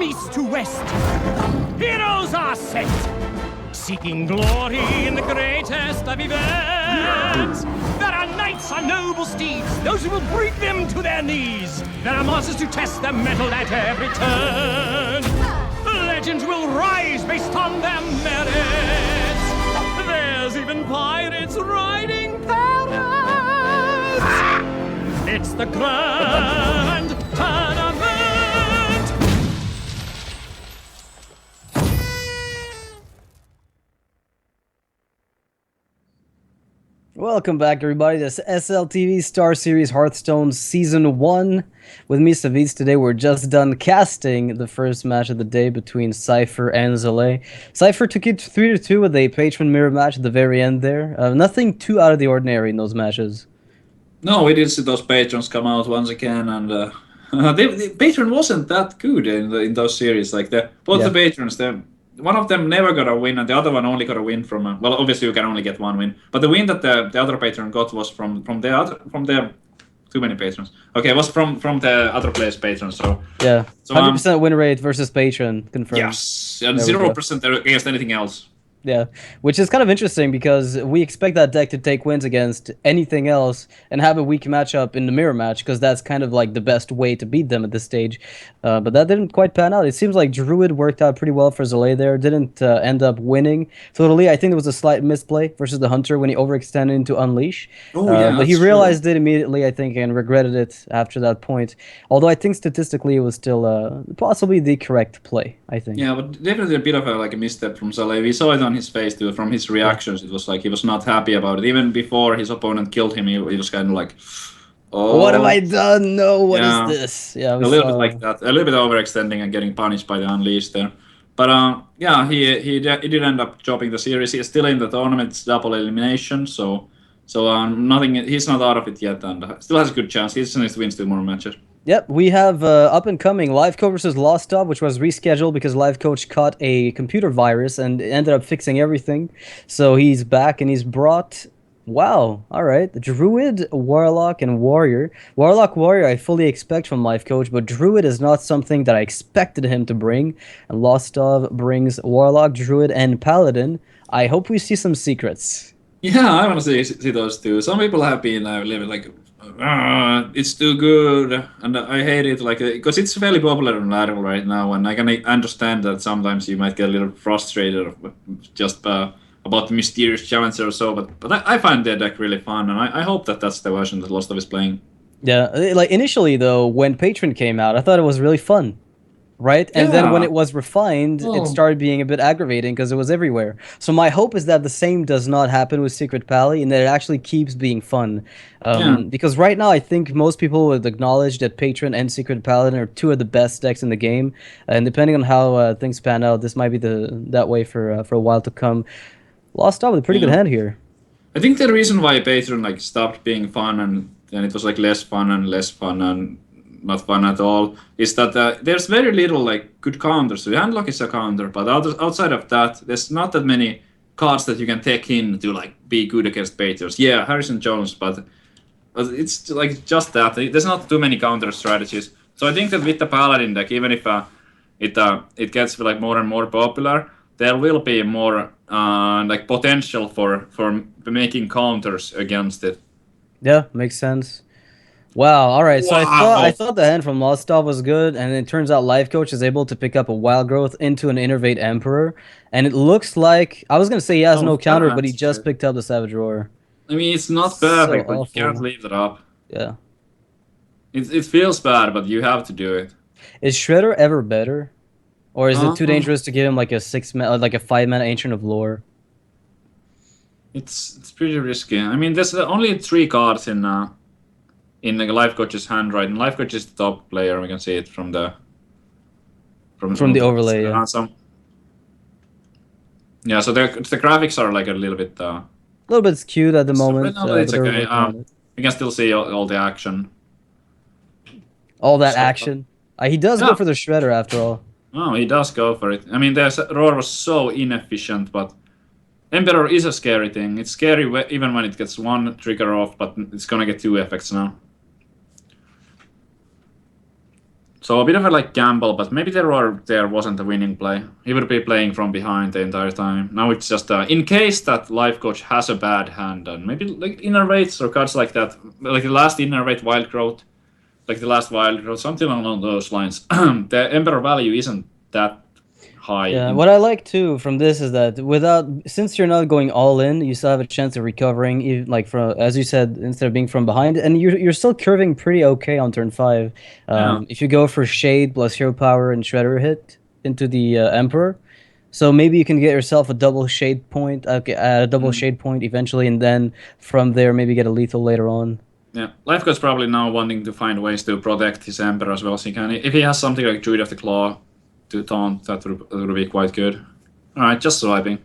from east to west, heroes are sent, seeking glory in the greatest of events. There are knights on noble steeds, those who will bring them to their knees. There are monsters to test their mettle at every turn. Legends will rise based on their merits. There's even pirates riding parrots. It's the grand tournament. Welcome back, everybody. This SLTV StarSeries Hearthstone Season 1. With me, Savis. Today we're just done casting the first match of the day between Cipher and Zalae. Cipher took it 3-2 with a patron mirror match at the very end there. Nothing too out of the ordinary in those matches. No, we did see those patrons come out once again, and the patron wasn't that good in those series. Like both the patrons, one of them never got a win, and the other one only got a win from. Well, obviously you can only get one win, but the win that the other patron got was from the too many patrons. Okay, it was from the other player's patron. So yeah, 100% win rate versus patron confirmed. Yes, and 0% against anything else. Yeah, which is kind of interesting because we expect that deck to take wins against anything else and have a weak matchup in the mirror match because that's kind of like the best way to beat them at this stage. But that didn't quite pan out. It seems like Druid worked out pretty well for Zalae there. Didn't end up winning totally. I think there was a slight misplay versus the Hunter when he overextended into Unleash. But he realized it immediately, I think, and regretted it after that point. Although I think statistically it was still possibly the correct play, I think. Yeah, but definitely a bit of a misstep from Zalae. We saw it on his face too, from his reactions. It was like he was not happy about it. Even before his opponent killed him, he was kind of like, "Oh, what have I done? No, what is this?" Yeah, a little bit like that, a little bit overextending and getting punished by the Unleash there. But yeah, he did end up dropping the series. He's still in the tournament. It's double elimination, so nothing. He's not out of it yet, and still has a good chance. He just needs to win 2 more matches. Yep, we have up and coming Live Coach versus Lost Dub, which was rescheduled because Live Coach caught a computer virus and ended up fixing everything. So he's back and he's brought, wow, all right, the Druid, Warlock, and Warrior. Warlock, Warrior I fully expect from Live Coach, but Druid is not something that I expected him to bring. And Lost Dub brings Warlock, Druid, and Paladin. I hope we see some secrets. Yeah, I want to see those two. Some people have been living like, it's too good, and I hate it, like, because it's fairly popular in Laravel right now, and I can understand that sometimes you might get a little frustrated just about the mysterious challenger or so, but I find the deck really fun, and I hope that that's the version that Lost of is playing. Yeah, like initially though, when Patron came out, I thought it was really fun. Right? And then when it was refined, it started being a bit aggravating because it was everywhere. So my hope is that the same does not happen with Secret Pally and that it actually keeps being fun. Because right now I think most people would acknowledge that Patron and Secret Paladin are 2 of the best decks in the game. And depending on how things pan out, this might be that way for a while to come. Lost out with a pretty good hand here. I think the reason why Patron stopped being fun and then it was less fun and not fun at all, is that there's very little good counters. So Handlock is a counter, but outside of that, there's not that many cards that you can take in to be good against Patrons. Yeah, Harrison Jones, but it's just that. There's not too many counter strategies. So I think that with the Paladin deck, even if it gets more and more popular, there will be more potential for making counters against it. Yeah, makes sense. Wow, alright, so I thought the hand from Lost Dub was good, and it turns out Life Coach is able to pick up a Wild Growth into an Innervate Emperor, and it looks like, I was going to say he has no counter, but he just picked up the Savage Roar. I mean, it's not perfect, but you can't leave it up. Yeah. It feels bad, but you have to do it. Is Shredder ever better? Or is it too dangerous to give him a 5-mana Ancient of Lore? It's pretty risky. I mean, there's only 3 cards in the Life Coach's hand, right? And Life Coach is the top player. We can see it from the overlay. Yeah. Yeah. So the graphics are a little bit skewed at the moment. No, but it's okay. You can still see all the action. All that action. He does go for the Shredder after all. Oh, he does go for it. I mean, the Roar was so inefficient, but Emperor is a scary thing. It's scary even when it gets 1 trigger off, but it's gonna get 2 effects now. So a bit of a like gamble, but maybe there wasn't a winning play. He would be playing from behind the entire time. Now it's just in case that life coach has a bad hand, and maybe like innervates or cards like that, like the last innervate wild growth, like the last wild growth, something along those lines. The Emperor value isn't that high. Yeah, what I like too from this is that since you're not going all in, you still have a chance of recovering, even like from, as you said, instead of being from behind, and you're still curving pretty okay on turn 5. Yeah. If you go for Shade plus Hero Power and Shredder hit into the Emperor, so maybe you can get yourself a double Shade point, a double Shade point eventually, and then from there maybe get a lethal later on. Yeah, Life Coach probably now wanting to find ways to protect his Emperor as well as he can. If he has something like Druid of the Claw to taunt, that would be quite good. Alright, just swiping.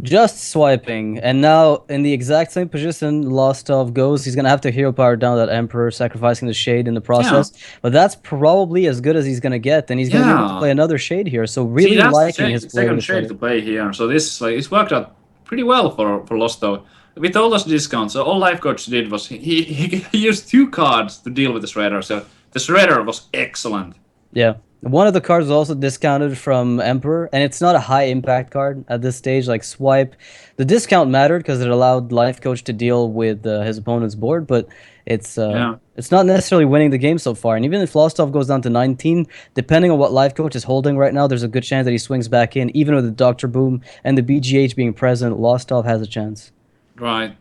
Just swiping, and now in the exact same position Lostov goes, he's gonna have to hero power down that Emperor, sacrificing the Shade in the process. But that's probably as good as he's gonna get, and he's gonna be able to play another Shade here. So really liking his play. Second Shade to play here. So this it's worked out pretty well for Lostov. With all those discounts, so all Life Coach did was he used 2 cards to deal with the Shredder. So the Shredder was excellent. Yeah. One of the cards was also discounted from Emperor, and it's not a high impact card at this stage, like Swipe. The discount mattered because it allowed Life Coach to deal with his opponent's board, but it's not necessarily winning the game so far. And even if Lostov goes down to 19, depending on what Life Coach is holding right now, there's a good chance that he swings back in. Even with the Dr. Boom and the BGH being present, Lostov has a chance. Right.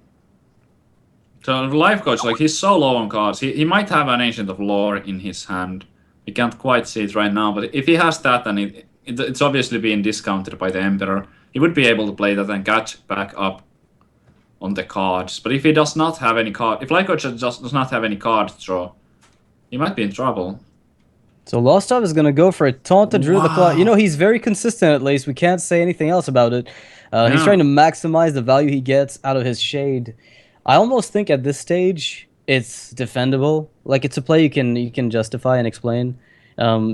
So Life Coach, like he's so low on cards, he might have an Ancient of Lore in his hand. We can't quite see it right now, but if he has that, and it's obviously being discounted by the Emperor, he would be able to play that and catch back up on the cards. But if he does not have any card, if Life Coach just does not have any card draw, he might be in trouble. So Lostov is going to go for a taunt to Drew the Claw. You know, he's very consistent at least. We can't say anything else about it. He's trying to maximize the value he gets out of his Shade. I almost think at this stage it's defendable. Like it's a play you can justify and explain.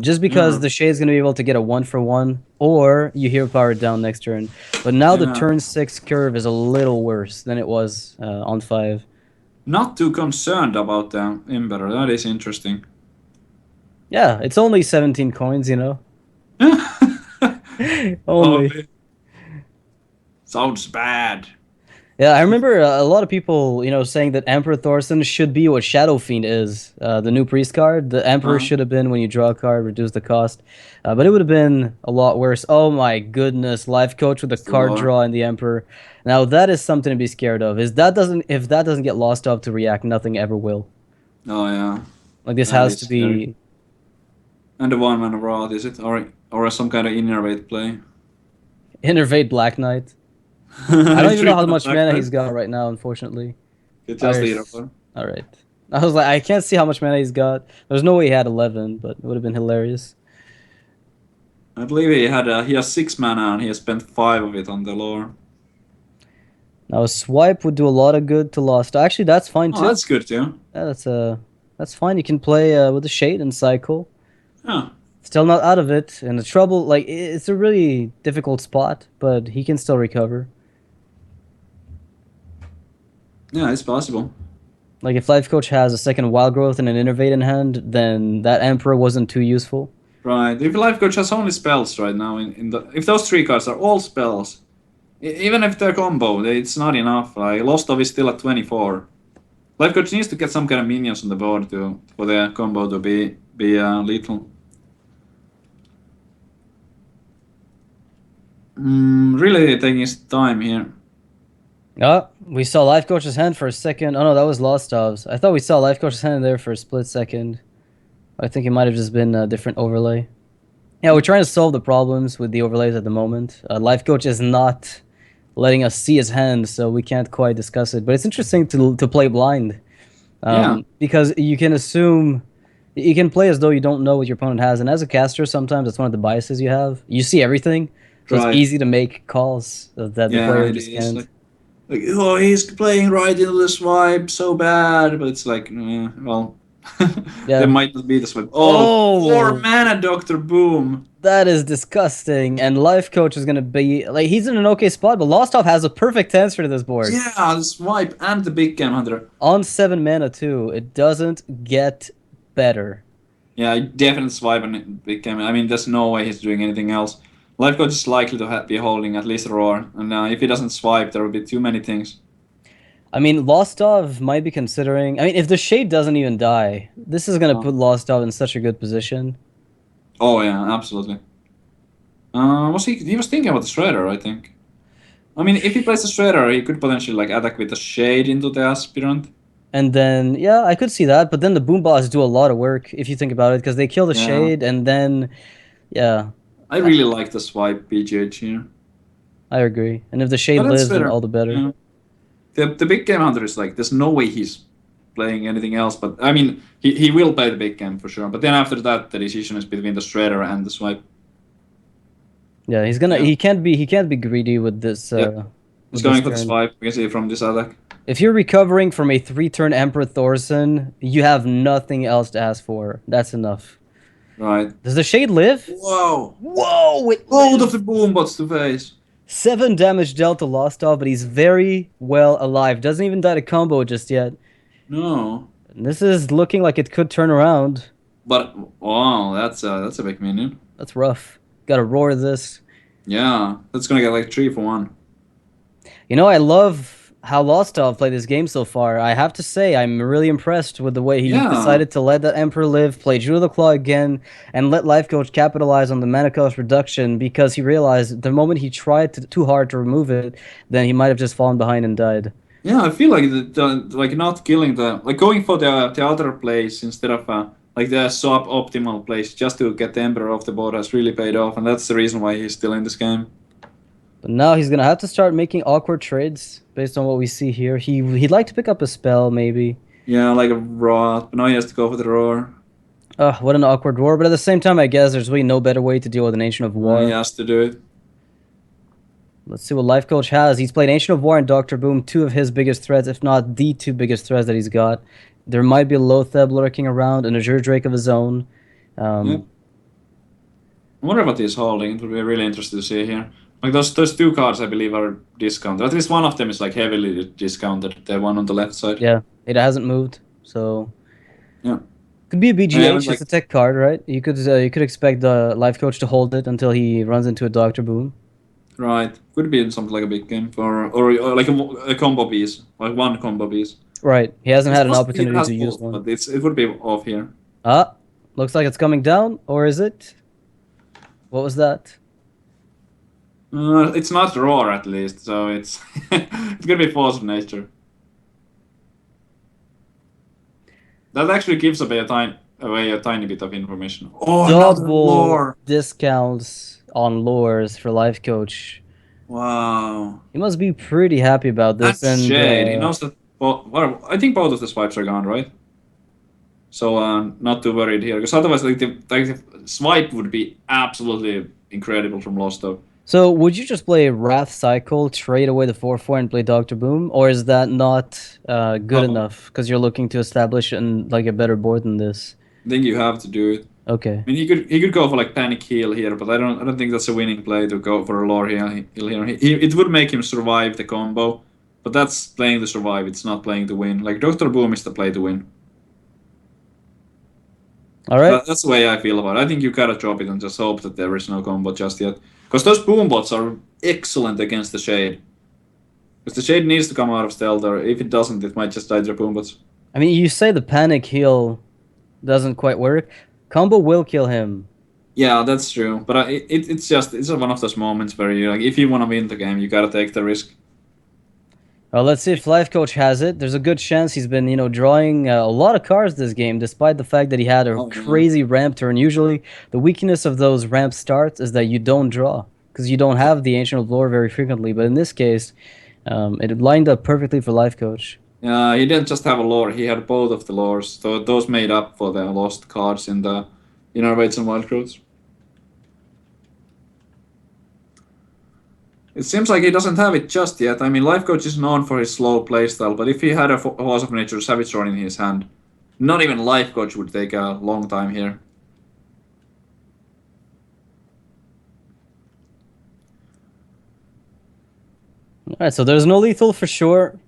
Just because the Shade's going to be able to get a 1-for-1, or you hero power it down next turn. But now the turn 6 curve is a little worse than it was on 5. Not too concerned about the Emperor. That is interesting. Yeah, it's only 17 coins, you know. Only. Sounds bad. Yeah, I remember a lot of people, saying that Emperor Thorson should be what Shadow Fiend is, the new priest card. The Emperor should have been when you draw a card, reduce the cost. But it would have been a lot worse. Oh my goodness, Life Coach with the card draw and the Emperor. Now that is something to be scared of. If that doesn't get lost up to react, nothing ever will. Oh yeah. Like this has to be. And the 1-mana Wrath, is it? Or some kind of innervate play? Innervate Black Knight. I don't even know how much mana he's got right now, unfortunately. Alright. I was like, I can't see how much mana he's got. There's no way he had 11, but it would have been hilarious. I believe he has 6 mana and he has spent 5 of it on the lore. Now a swipe would do a lot of good to Lost. Actually, that's fine too. Oh, that's good too. Yeah, that's fine. You can play with the Shade and cycle. Yeah. Still not out of it, and the trouble, like, it's a really difficult spot, but he can still recover. Yeah, it's possible. Like, if Life Coach has a second Wild Growth and an Innervate in hand, then that Emperor wasn't too useful. Right. If Life Coach has only spells right now, if those 3 cards are all spells, even if they're combo, it's not enough. Like, Lostov is still at 24. Life Coach needs to get some kind of minions on the board for the combo to be lethal. Really taking his time here. Oh, we saw Life Coach's hand for a second. Oh no, that was Lostov's. I thought we saw Life Coach's hand there for a split second. I think it might have just been a different overlay. Yeah, we're trying to solve the problems with the overlays at the moment. Life Coach is not letting us see his hand, so we can't quite discuss it. But it's interesting to play blind. Because you can assume... You can play as though you don't know what your opponent has. And as a caster, sometimes that's one of the biases you have. You see everything, so it's easy to make calls that the player just can't. Like, oh, he's playing right into the swipe so bad, but it's like, well, there might not be the swipe. Oh, 4 mana, Dr. Boom. That is disgusting. And Life Coach is going to be, like, he's in an okay spot, but Lostov has a perfect answer to this board. Yeah, the swipe and the big game hunter. On 7 mana, too. It doesn't get better. Yeah, definitely swipe and big game. I mean, there's no way he's doing anything else. Life coach is likely to be holding at least a roar, and if he doesn't swipe, there will be too many things. I mean, Lostov might be considering. I mean, if the Shade doesn't even die, this is gonna Oh. put Lostov in such a good position. Oh yeah, absolutely. Was he? He was thinking about the Shredder, I think. I mean, if he plays the Shredder, he could potentially like attack with the Shade into the Aspirant. And then, yeah, I could see that. But then the Boom Boss do a lot of work if you think about it, because they kill the Yeah, Shade, and then, yeah, I really like the swipe BGH here. I agree. And if the Shade But that's lives, then better. all the better. Yeah. The big game hunter is like, there's no way he's playing anything else. But I mean, he will play the big game for sure. But then after that, the decision is between the Shredder and the swipe. Yeah, he's gonna. Yeah. He can't be greedy with this. Yep. He's With going this for the turn. swipe. We can see from this attack. If you're recovering from a 3-turn Emperor Thorson, you have nothing else to ask for. That's enough. Right. Does the Shade live? Whoa! Whoa! It Both lived. of the boom bots to face. 7 damage dealt to Lostov, but he's very well alive. Doesn't even die to combo just yet. No. And this is looking like it could turn around. But wow, that's a big minion. That's rough. Gotta roar this. Yeah, that's gonna get like 3 for 1. You know, I love how Lostov played this game so far. I have to say, I'm really impressed with the way he Yeah. decided to let that Emperor live, play Jewel of the Claw again, and let Life Coach capitalize on the mana cost reduction because he realized the moment he tried too hard to remove it, then he might have just fallen behind and died. Yeah, I feel like like not killing like going for the other place instead of like the sub-optimal place just to get the Emperor off the board has really paid off, and that's the reason why he's still in this game. But now he's gonna have to start making awkward trades based on what we see here. He'd like to pick up a spell, maybe. Yeah, like a Rot, but now he has to go for the Roar. What an awkward war. But at the same time, I guess there's really no better way to deal with an Ancient of War. He has to do it. Let's see what Life Coach has. He's played Ancient of War and Dr. Boom, two of his biggest threats, if not the two biggest threats that he's got. There might be a Lotheb lurking around, an Azure Drake of his own. Yep. I wonder what he's holding. It would be really interesting to see here. Like those 2 cards, I believe, are discounted. At least one of them is like heavily discounted. The one on the left side. Yeah, it hasn't moved, so Yeah. could be a BGH. like- It's a tech card, right? You could expect the Life Coach to hold it until he runs into a Dr. Boom. Right. Could be something like a big game or like a combo piece, like one combo piece. Right. He hasn't had an It's opportunity it has to use both, one. but it would be off here. Ah, looks like it's coming down, or is it? What was that? It's not Roar at least, so it's it's gonna be Force of Nature. That actually gives away a tiny bit of information. Oh, another Double lore! discounts on lures for Life Coach. Wow. He must be pretty happy about this. That's And shade. He knows that. Well, I think both of the swipes are gone, right? So not too worried here, because otherwise, like the swipe would be absolutely incredible from Lost Dog. so would you just play Wrath Cycle, trade away the 4/4, and play Doctor Boom, or is that not good enough because you're looking to establish like a better board than this? I think you have to do it. Okay. I mean, he could go for like panic heal here, but I don't think that's a winning play to go for a lore heal here. It would make him survive the combo, but that's playing to survive. It's not playing to win. Like Doctor Boom is the play to win. All right. That's the way I feel about it. I think you gotta drop it and just hope that there is no combo just yet, because those boom bots are excellent against the Shade. Because the Shade needs to come out of stealth, or if it doesn't, it might just die to the boom bots. I mean, you say the panic heal doesn't quite work. Combo will kill him. Yeah, that's true. But it's one of those moments where you like, if you want to win the game, you gotta take the risk. Well, let's see if Life Coach has it. There's a good chance he's been, drawing a lot of cards this game, despite the fact that he had a crazy ramp turn. Usually, the weakness of those ramp starts is that you don't draw, because you don't have the Ancient of Lore very frequently. But in this case, it lined up perfectly for Life Coach. He didn't just have a lore; he had both of the lores. So those made up for the lost cards in the Inner Weights and Wild Growths. It seems like he doesn't have it just yet. I mean, Life Coach is known for his slow playstyle, but if he had a Force of Nature Savage Sword in his hand, not even Life Coach would take a long time here. All right, so there's no lethal for sure.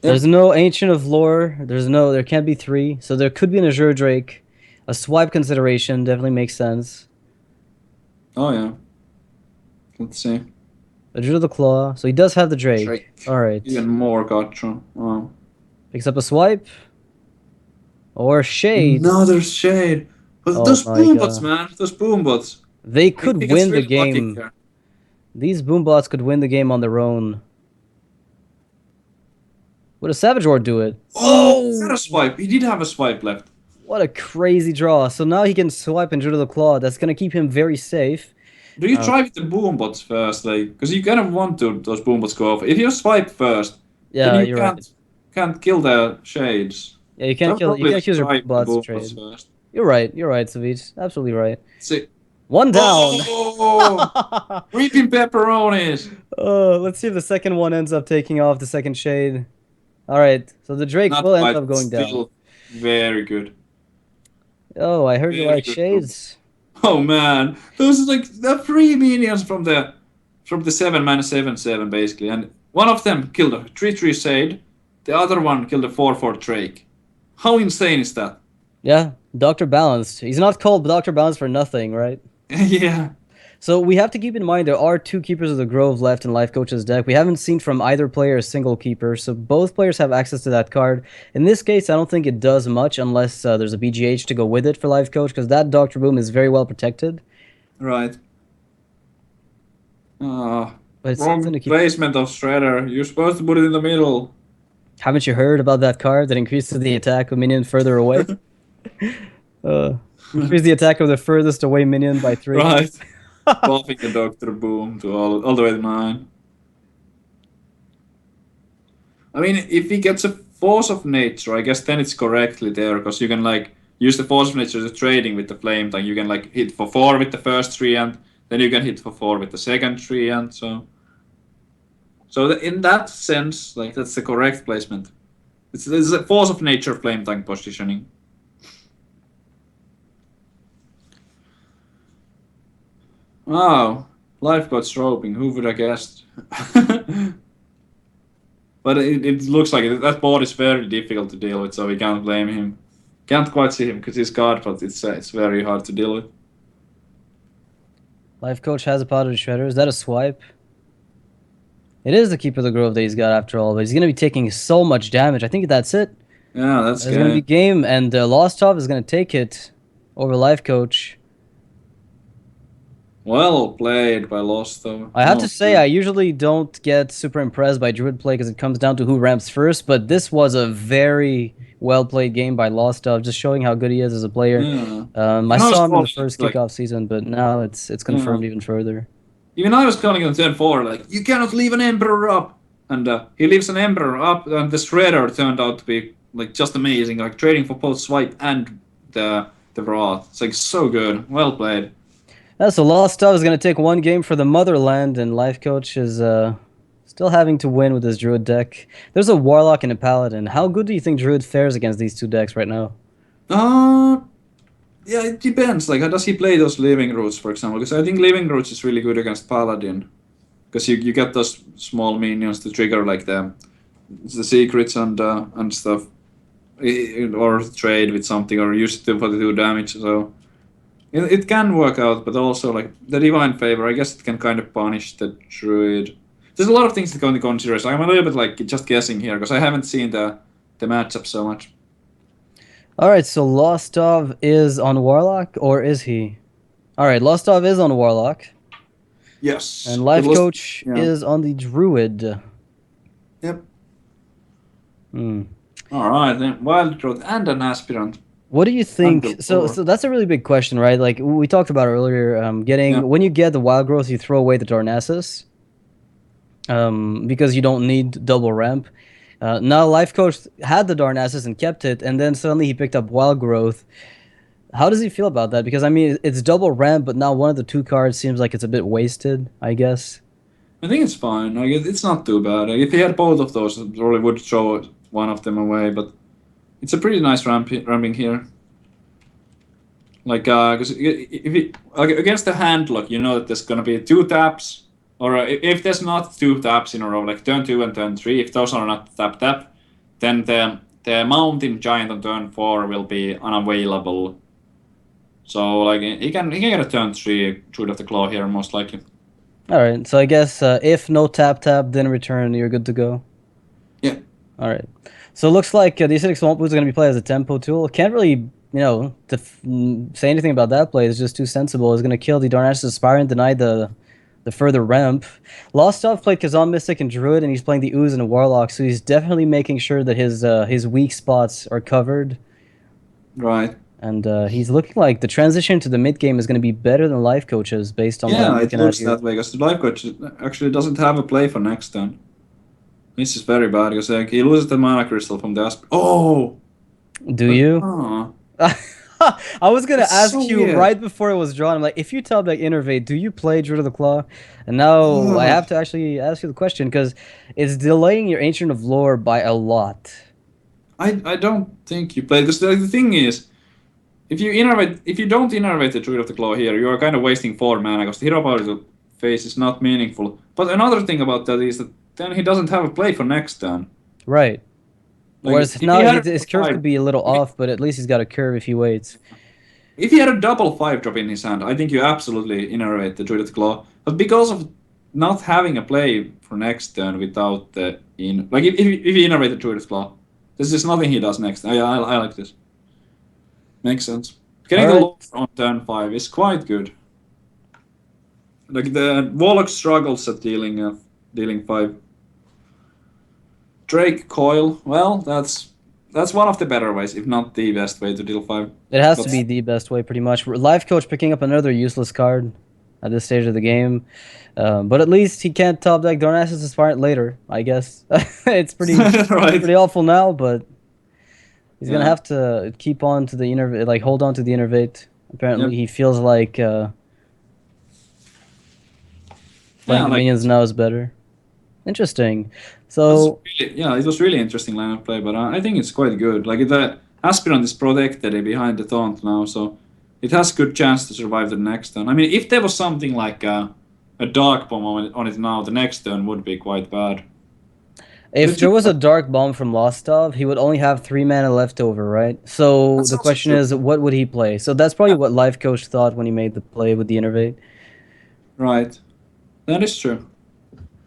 There's no Ancient of Lore. There can't be 3. So there could be an Azure Drake. A swipe consideration definitely makes sense. Oh yeah. Let's see. A Druid of the Claw. So he does have the Drake. Drake. Alright. Even more gotcha. Oh. Picks up a swipe. Or Shade. Another shade. But Oh those my boombots, god. man. Those boombots. They I could think it's win the really lucky game. here. These boombots could win the game on their own. Would a Savage War do it? Oh, is that a swipe? He did have a swipe left. What a crazy draw. So now he can swipe and Druid of the Claw. That's going to keep him very safe. Do you try with the boombots first, like, because you kind of want to those boombots go off. If you swipe first, then Yeah, you you're right. can't kill the shades. Yeah, you So can't I'd kill. You probably can't use your try with the bots to boombots trade. first. You're right. You're right, Savage. Absolutely right. See. One down. Oh, reaping pepperonis. Let's see if the second one ends up taking off the second shade. All right. So the Drake Not will end quite. up going down. Still very good. Oh, I heard you Very like good. shades. Oh man, those are like the three minions from the 7-mana 7/7 basically, and one of them killed a 3/3 Shade, the other one killed a 4/4 Drake. How insane is that? Yeah, Dr. Balanced. He's not called Dr. Balanced for nothing, right? Yeah. So we have to keep in mind there are two Keepers of the Grove left in Life Coach's deck. We haven't seen from either player a single Keeper, so both players have access to that card. In this case, I don't think it does much unless there's a BGH to go with it for Life Coach, because that Dr. Boom is very well protected. Right. But it's Wrong something to keep. placement of Shredder. You're supposed to put it in the middle. Haven't you heard about that card that increases the attack of minion further away? Increase the attack of the furthest away minion by 3. Right. Buffing the Dr. Boom to all the way to 9. I mean, if he gets a Force of Nature, I guess then it's correctly there, because you can like use the Force of Nature as a trading with the Flame Tank. You can like hit for 4 with the first treant, then you can hit for 4 with the second treant. So in that sense, like that's the correct placement. It's a Force of Nature Flame Tank positioning. Wow, Life got strobing. Who would have guessed? But it looks like that board is very difficult to deal with, so we can't blame him. Can't quite see him because he's God, but it's very hard to deal with. Life Coach has a Powdered Shredder. Is that a swipe? It is the Keeper of the Grove that he's got after all, but he's going to be taking so much damage. I think that's it. Yeah, that's It's going to be game, and Lost Top is going to take it over Life Coach. Well played by Lost, though. I have to say, I usually don't get super impressed by Druid play because it comes down to who ramps first, but this was a very well-played game by Lost Top, just showing how good he is as a player. Yeah. I saw him in the first kickoff season, but now it's confirmed even further. Even I was calling on turn 4, like, you cannot leave an Emperor up! And he leaves an Emperor up, and the Shredder turned out to be like just amazing, like trading for both Swipe and the Wrath. It's like so good. Well played. So Lost Top is going to take one game for the Motherland, and Life Coach is still having to win with his Druid deck. There's a Warlock and a Paladin. How good do you think Druid fares against these two decks right now? Yeah, it depends. Like, how does he play those Living Roots, for example? Because I think Living Roots is really good against Paladin. Because you get those small minions to trigger, like, the secrets and stuff. Or trade with something, or use it for the 2 damage, so... It can work out, but also, like, the Divine Favor, I guess it can kind of punish the Druid. There's a lot of things to go into consideration. I'm a little bit, like, just guessing here, because I haven't seen the matchup so much. Alright, so Lostov is on Warlock, or is he? Alright, Lostov is on Warlock. Yes. And Life Coach is on the Druid. Yep. Alright, then Wild Growth and an Aspirant. What do you think? So that's a really big question, right? Like we talked about earlier, when you get the Wild Growth, you throw away the Darnassus. Because you don't need double ramp. Now Life Coach had the Darnassus and kept it, and then suddenly he picked up Wild Growth. How does he feel about that? Because I mean, it's double ramp, but now one of the 2 cards seems like it's a bit wasted, I guess. I think it's fine. Like, it's not too bad. Like, if he had both of those, it probably would throw one of them away, but it's a pretty nice ramping here. Like, because if against the handlock, you know that there's gonna be 2 taps, or if there's not 2 taps in a row, like turn 2 and turn 3, if those are not tap, then the Mountain Giant on turn 4 will be unavailable. So like he can get a turn 3 Druid of the Claw here most likely. All right, so I guess if no tap, then return, you're good to go. Yeah. All right. So it looks like the Acidic Swamp Boots are going to be played as a tempo tool. Can't really, say anything about that play. It's just too sensible. It's going to kill the Darnash's Aspire and deny the further ramp. Lost Off played Kazan Mystic and Druid, and he's playing the Ooze and a Warlock, so he's definitely making sure that his weak spots are covered. Right. And he's looking like the transition to the mid game is going to be better than Life Coaches based on what I'm Yeah, it looking at looks here. that way because the life coach actually doesn't have a play for next turn. This is very bad because like, he loses the mana crystal from the Asp. Oh! Do you? Oh. I was gonna That's ask so you weird. right before it was drawn. I'm like, if you top deck Innervate, do you play Druid of the Claw? And now I have to actually ask you the question because it's delaying your Ancient of Lore by a lot. I don't think you play because the thing is, if you don't innervate the Druid of the Claw here, you are kind of wasting 4 mana because the hero power to face is not meaningful. But another thing about that is that then he doesn't have a play for next turn. Right. Like, Whereas if now he had his a curve five- could be a little off, but at least he's got a curve if he waits. If he had a double 5-drop in his hand, I think you absolutely innervate the Druid of the Claw. But because of not having a play for next turn without the like if you innervate the Druid of the Claw, there's just nothing he does next. I like this. Makes sense. Getting the Alright. lore on turn 5 is quite good. Like the Warlock struggles at dealing 5. Drake Coil, well, that's one of the better ways, if not the best way to deal 5. It has But- to be the best way, pretty much. Life Coach picking up another useless card at this stage of the game. But at least he can't top deck Darnash's Aspirant later, I guess. It's pretty Right. awful now, but he's gonna Yeah. have to keep on to the Innervate, like hold on to the Innervate. Apparently, Yep. he feels like playing the like- minions now is better. Interesting. It So was really interesting line of play, but I think it's quite good. Like the Aspirant is protected behind the taunt now, so it has good chance to survive the next turn. I mean, if there was something like a Dark Bomb on it now, the next turn would be quite bad. if But there you- was a Dark Bomb from Lostov, he would only have 3 mana left over, right? So That's the also question true. is, what would he play? So that's probably what Life Coach thought when he made the play with the Innervate. Right. That is true.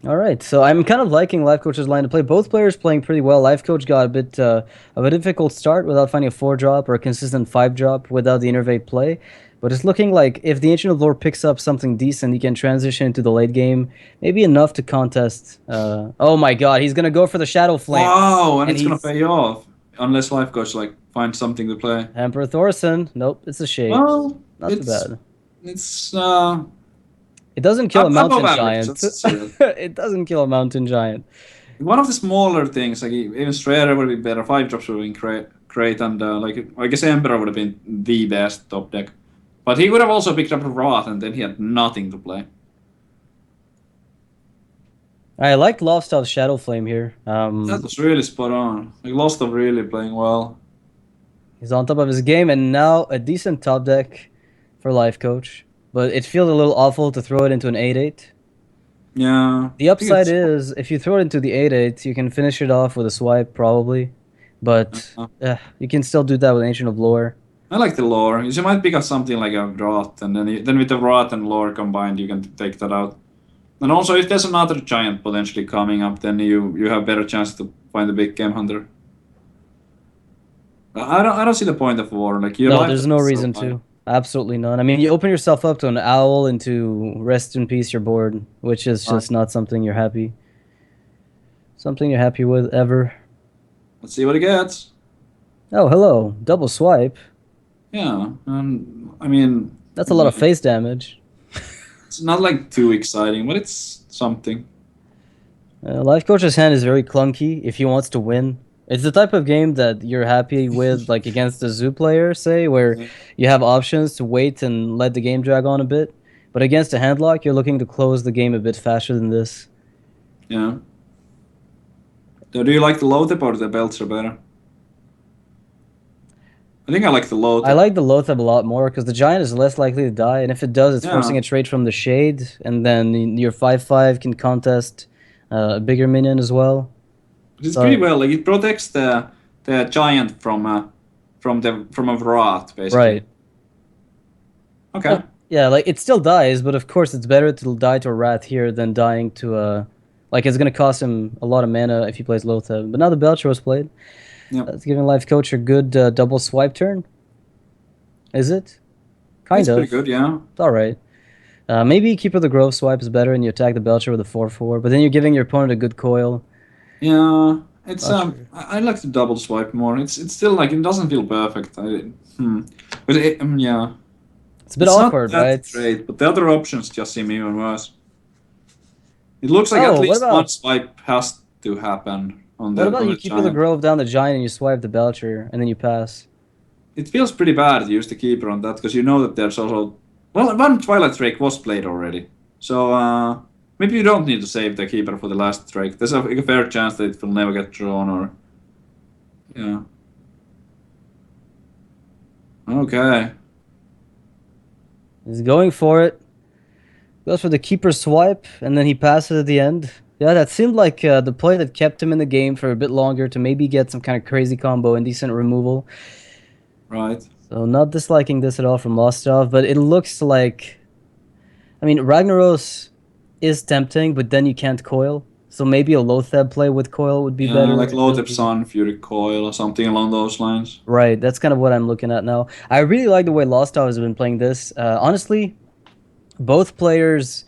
All right, so I'm kind of liking Life Coach's line to play. Both players playing pretty well. Life Coach got a bit of a difficult start without finding a 4-drop or a consistent 5-drop without the Innervate play. But it's looking like if the Ancient of Lore picks up something decent, he can transition into the late game. Maybe enough to contest. Oh my god, he's going to go for the Shadow Flame. Wow, and And it's gonna he's- pay off. Unless Life Coach like finds something to play. Emperor Thorson. Nope, it's a shade. Well, Not too it's bad. it's It doesn't kill a mountain above giant. average, let's say It doesn't kill a mountain giant. one of the smaller things. Like even Strayer would have been better. 5-drops would have been great, and like I guess Emperor would have been the best top deck. But he would have also picked up a Wrath, and then he had nothing to play. I like Loftov's Shadow Flame here. That was really spot on. Like Lost of really playing well. He's on top of his game, and now a decent top deck for Life Coach. But it feels a little awful to throw it into an 8-8. Yeah. The upside is, if you throw it into the 8-8, you can finish it off with a swipe, probably. But you can still do that with Ancient of Lore. I like the lore. You might pick up something like a Wrath, and then with the Wrath and lore combined, you can take that out. And also, if there's another giant potentially coming up, then you have better chance to find the big game hunter. I don't see the point of war. Like you. No, there's no reason to. Absolutely none. I mean, you open yourself up to an owl and to rest in peace your board, which is just not something you're happy with ever. Let's see what he gets. Oh, hello. Double swipe. Yeah, I mean That's a lot of face damage. it's not like too exciting, but it's something. Life Coach's hand is very clunky if he wants to win. It's the type of game that you're happy with, like against a zoo player, say, where you have options to wait and let the game drag on a bit. But against a handlock, you're looking to close the game a bit faster than this. Yeah. So do you like the Lothep or the Belcher better? I think I like the Lothep. I like the Lotheb a lot more because the giant is less likely to die, and if it does, it's Yeah. forcing a trade from the shade, and then your 5/5 can contest a bigger minion as well. It's pretty well. Like it protects the giant from a Wrath, basically. Right. Okay. Yeah, like it still dies, but of course it's better to die to a Wrath here than dying to a... Like it's gonna cost him a lot of mana if he plays Lotheb. But now the Belcher was played. Yep. That's giving Life Coach a good double swipe turn. Is it? Kind It's of. pretty good, yeah. It's alright. Maybe Keeper of the Grove swipe is better and you attack the Belcher with a 4/4, but then you're giving your opponent a good coil. Yeah, it's Not sure. I like the double swipe more. It's still like it doesn't feel perfect. But yeah, It's a bit it's not awkward, that right? great. But the other options just seem even worse. It looks like at Oh, least one swipe has to happen on what the about on you the Keeper the giant. Grove down the Giant and you swipe the Belcher and then you pass? It feels pretty bad to use the keeper on that because you know that there's also one Twilight Drake was played already, so maybe you don't need to save the keeper for the last Drake. There's a fair chance that it will never get drawn or yeah. Okay. He's going for it. Goes for the Keeper swipe and then he passes at the end. Yeah, that seemed like the play that kept him in the game for a bit longer to maybe get some kind of crazy combo and decent removal. Right. So not disliking this at all from Lostov, but it looks like... I mean, Ragnaros is tempting, but then you can't coil. So maybe a Lotheb play with coil would be Yeah, better. like Lothep Sun, Fury Coil, or something along those lines. Right, that's kind of what I'm looking at now. I really like the way Lostov has been playing this. Honestly, both players...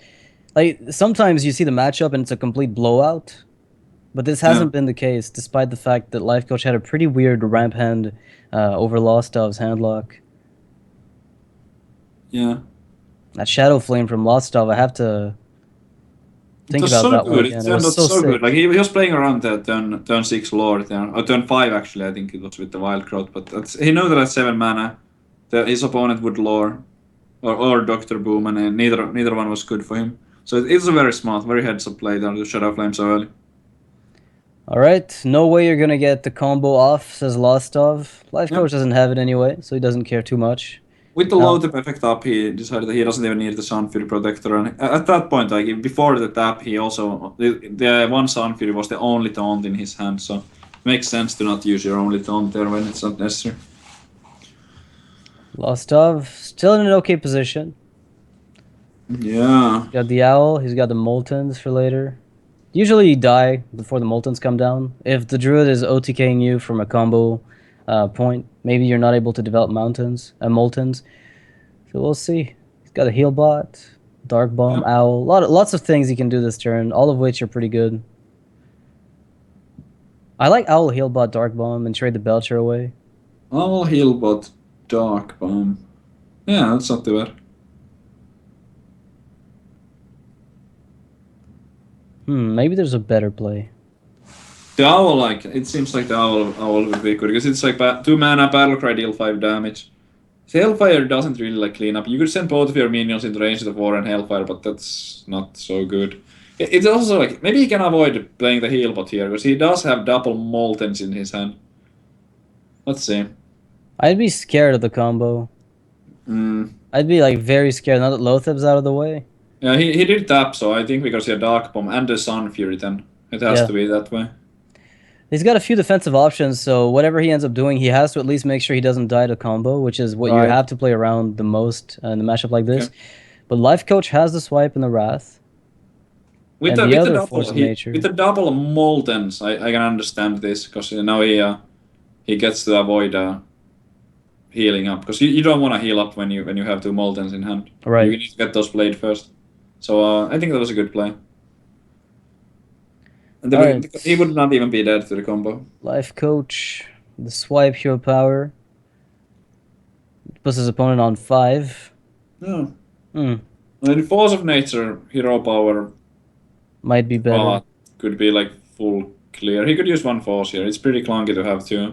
Like, sometimes you see the matchup and it's a complete blowout. But this hasn't been the case, despite the fact that Life Coach had a pretty weird ramp hand over Lostov's handlock. Yeah. That Shadow Flame from Lostov, I have to It think was about so that one good. again. It It turned was out so so sick. good. Like he was playing around the turn 6 Lord there. Or turn 5 actually, I think it was with the Wild Growth. But he knew that at 7 mana his opponent would lore or Doctor Boom and neither one was good for him. So it's a very smart, very heads up play there to Shadow Flame so early. Alright, no way you're gonna get the combo off, says Lostov. Life Yeah. Coach doesn't have it anyway, so he doesn't care too much. With the Now- low tap effect up, he decided that he doesn't even need the Sun Fury Protector. And at that point, like before the tap, he also the one Sun Fury was the only taunt in his hand, so it makes sense to not use your only taunt there when it's not necessary. Lostov, still in an okay position. Yeah. Got the Owl, he's got the Moltens for later. Usually you die before the Moltens come down. If the Druid is OTKing you from a combo point, maybe you're not able to develop Moltens. So we'll see. He's got a Heal Bot, Dark Bomb, Yeah. Owl. Lots of things he can do this turn, all of which are pretty good. I like Owl, Heal Bot, Dark Bomb, and trade the Belcher away. All heal but Dark Bomb. Yeah, that's not too bad. Maybe there's a better play. The Owl, like, it seems like the Owl would be good because it's like 2 mana, Battlecry, deal 5 damage. The Hellfire doesn't really like clean up. You could send both of your minions into range of the War and Hellfire, but that's not so good. It's also like, maybe he can avoid playing the heal bot here because he does have double Moltens in his hand. Let's see. I'd be scared of the combo. Mm. I'd be like very scared now that Lotheb's out of the way. Yeah, he did tap, so I think because he had Dark Bomb and the Sun Fury, then it has Yeah. to be that way. He's got a few defensive options, so whatever he ends up doing, he has to at least make sure he doesn't die to combo, which is what you Right. have to play around the most in a matchup like this. Okay. But Life Coach has the swipe and the Wrath. With And the, the with, other the double, force of he- nature. with the double Moltens, I can understand this because now he gets to avoid healing up because you don't want to heal up when you have 2 Moltens in hand. Right. You need to get those played first. So I think that was a good play. And Alright. he would not even be dead to the combo. Life Coach, the swipe, hero power. Puts his opponent on 5. No. Hmm, And Force of Nature, Hero Power, might be better. could be like full clear. He could use 1 Force here. It's pretty clunky to have 2.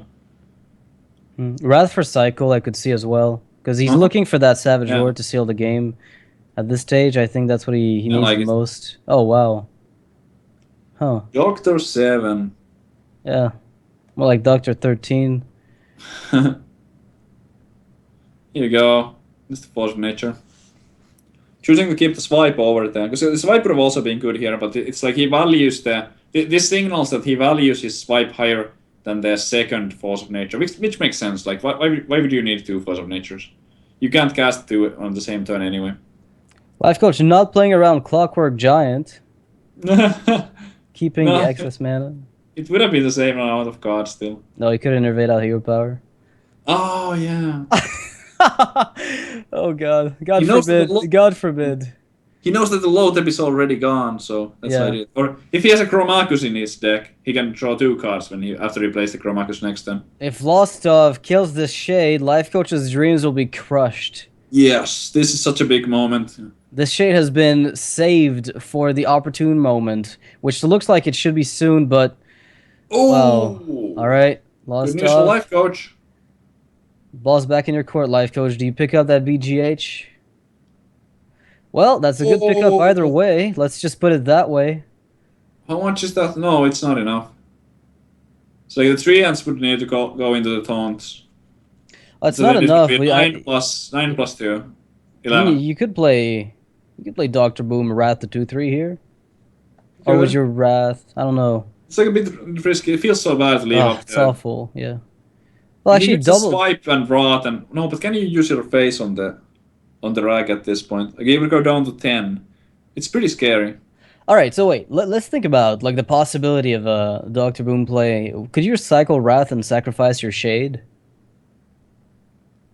Wrath for Cycle I could see as well, because he's Uh-huh. looking for that Savage Yeah. Lord to seal the game. At this stage, I think that's what he I needs like the it. most. Oh, wow. Huh. Doctor 7. Yeah. More like Dr. 13. Here you go. This is the Force of Nature. Choosing to keep the swipe over there. Because the swipe would have also been good here, but it's like he values this signals that he values his swipe higher than the second Force of Nature, which makes sense. Like, why would you need 2 Force of Natures? You can't cast two on the same turn anyway. Life Coach not playing around Clockwork Giant, No, keeping the excess mana. it would have been the same amount of cards still. No, he could innervate out hero power. Oh yeah. Oh god. God He knows that forbid. God forbid. He knows that the low tap is already gone, so that's Yeah. why it. Or if he has a Chromacus in his deck, he can draw 2 cards when he after he plays the Chromacus next turn. If Lostov kills this Shade, Life Coach's dreams will be crushed. Yes, this is such a big moment. This Shade has been saved for the opportune moment, which looks like it should be soon, but... Oh! Wow. Alright, Good news for Lostov. Life Coach. Ball's back in your court, Life Coach. Do you pick up that BGH? Well, that's a good pickup either way. Let's just put it that way. How much is that? No, it's not enough. So the 3 ants would need to go into the taunts. It's So not then it enough. would be We, 9 plus 2. I 11. mean, you could play Dr. Boom Wrath to 2/3 here. Or was your Wrath? I don't know. It's like a bit risky. It feels so bad to leave up It's there. awful. Yeah. Well, actually, you need to double. swipe and rot and no, but can you use your face on the rack at this point? Like, it would go down to 10. It's pretty scary. All right. So wait. Let's think about like the possibility of a Dr. Boom play. Could you cycle Wrath and sacrifice your Shade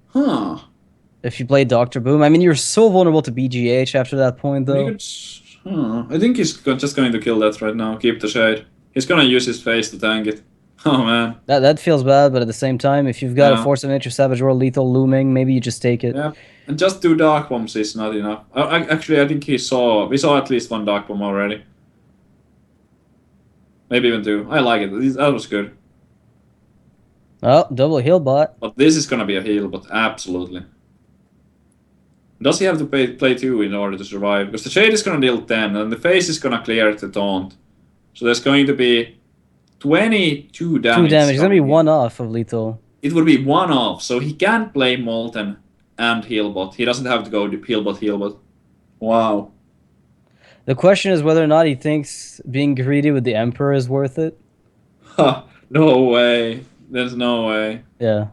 Huh. if you play Dr. Boom? I mean, you're so vulnerable to BGH after that point, though. I think he's just going to kill that right now. Keep the Shade. He's gonna use his face to tank it. Oh man. That feels bad, but at the same time, if you've got a Yeah. Force of Nature Savage World lethal looming, maybe you just take it. Yeah. And just 2 Dark Bombs is not enough. Actually, I think we saw at least 1 Dark Bomb already. Maybe even 2. I like it. That was good. Oh, double heal bot. But this is gonna be a heal, but absolutely. Does he have to play 2 in order to survive? Because the Shade is gonna deal 10, and the face is gonna clear the taunt. So there's going to be 22 damage. 2 damage. It's gonna be coming in. 1 off of lethal. It would be 1 off, so he can play Molten and Healbot. He doesn't have to go to Healbot. Wow. The question is whether or not he thinks being greedy with the Emperor is worth it. Ha! No way. There's no way. Yeah.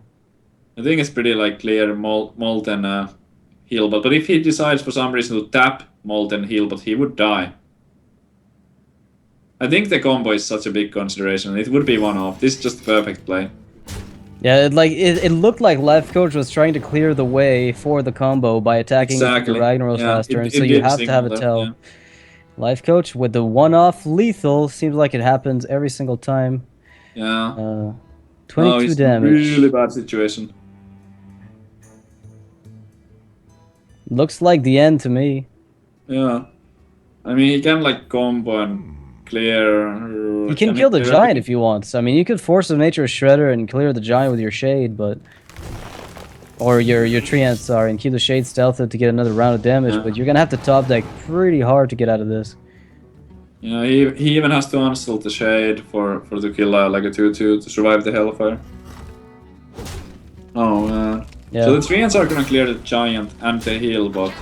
I think it's pretty like clear Molten Healbot. But if he decides for some reason to tap Molten Healbot, he would die. I think the combo is such a big consideration. It would be 1 off. This is just a perfect play. Yeah, it looked like Life Coach was trying to clear the way for the combo by attacking the Ragnaros last turn, so you have to have it tell. Yeah. Life Coach with the 1-off lethal seems like it happens every single time. Yeah. 22 damage. Really bad situation. Looks like the end to me. Yeah. I mean, he can like combo and clear. You can kill the giant if you want. I mean, you could Force of Nature Shredder and clear the giant with your Shade, but... Or your Treants are, and keep the Shade stealthed to get another round of damage, Yeah. but you're gonna have to top deck pretty hard to get out of this. Yeah, he even has to unstill the Shade for to kill like a 2/2 to survive the Hellfire. Oh man. Yeah. So the Treants are gonna clear the giant and the heal, but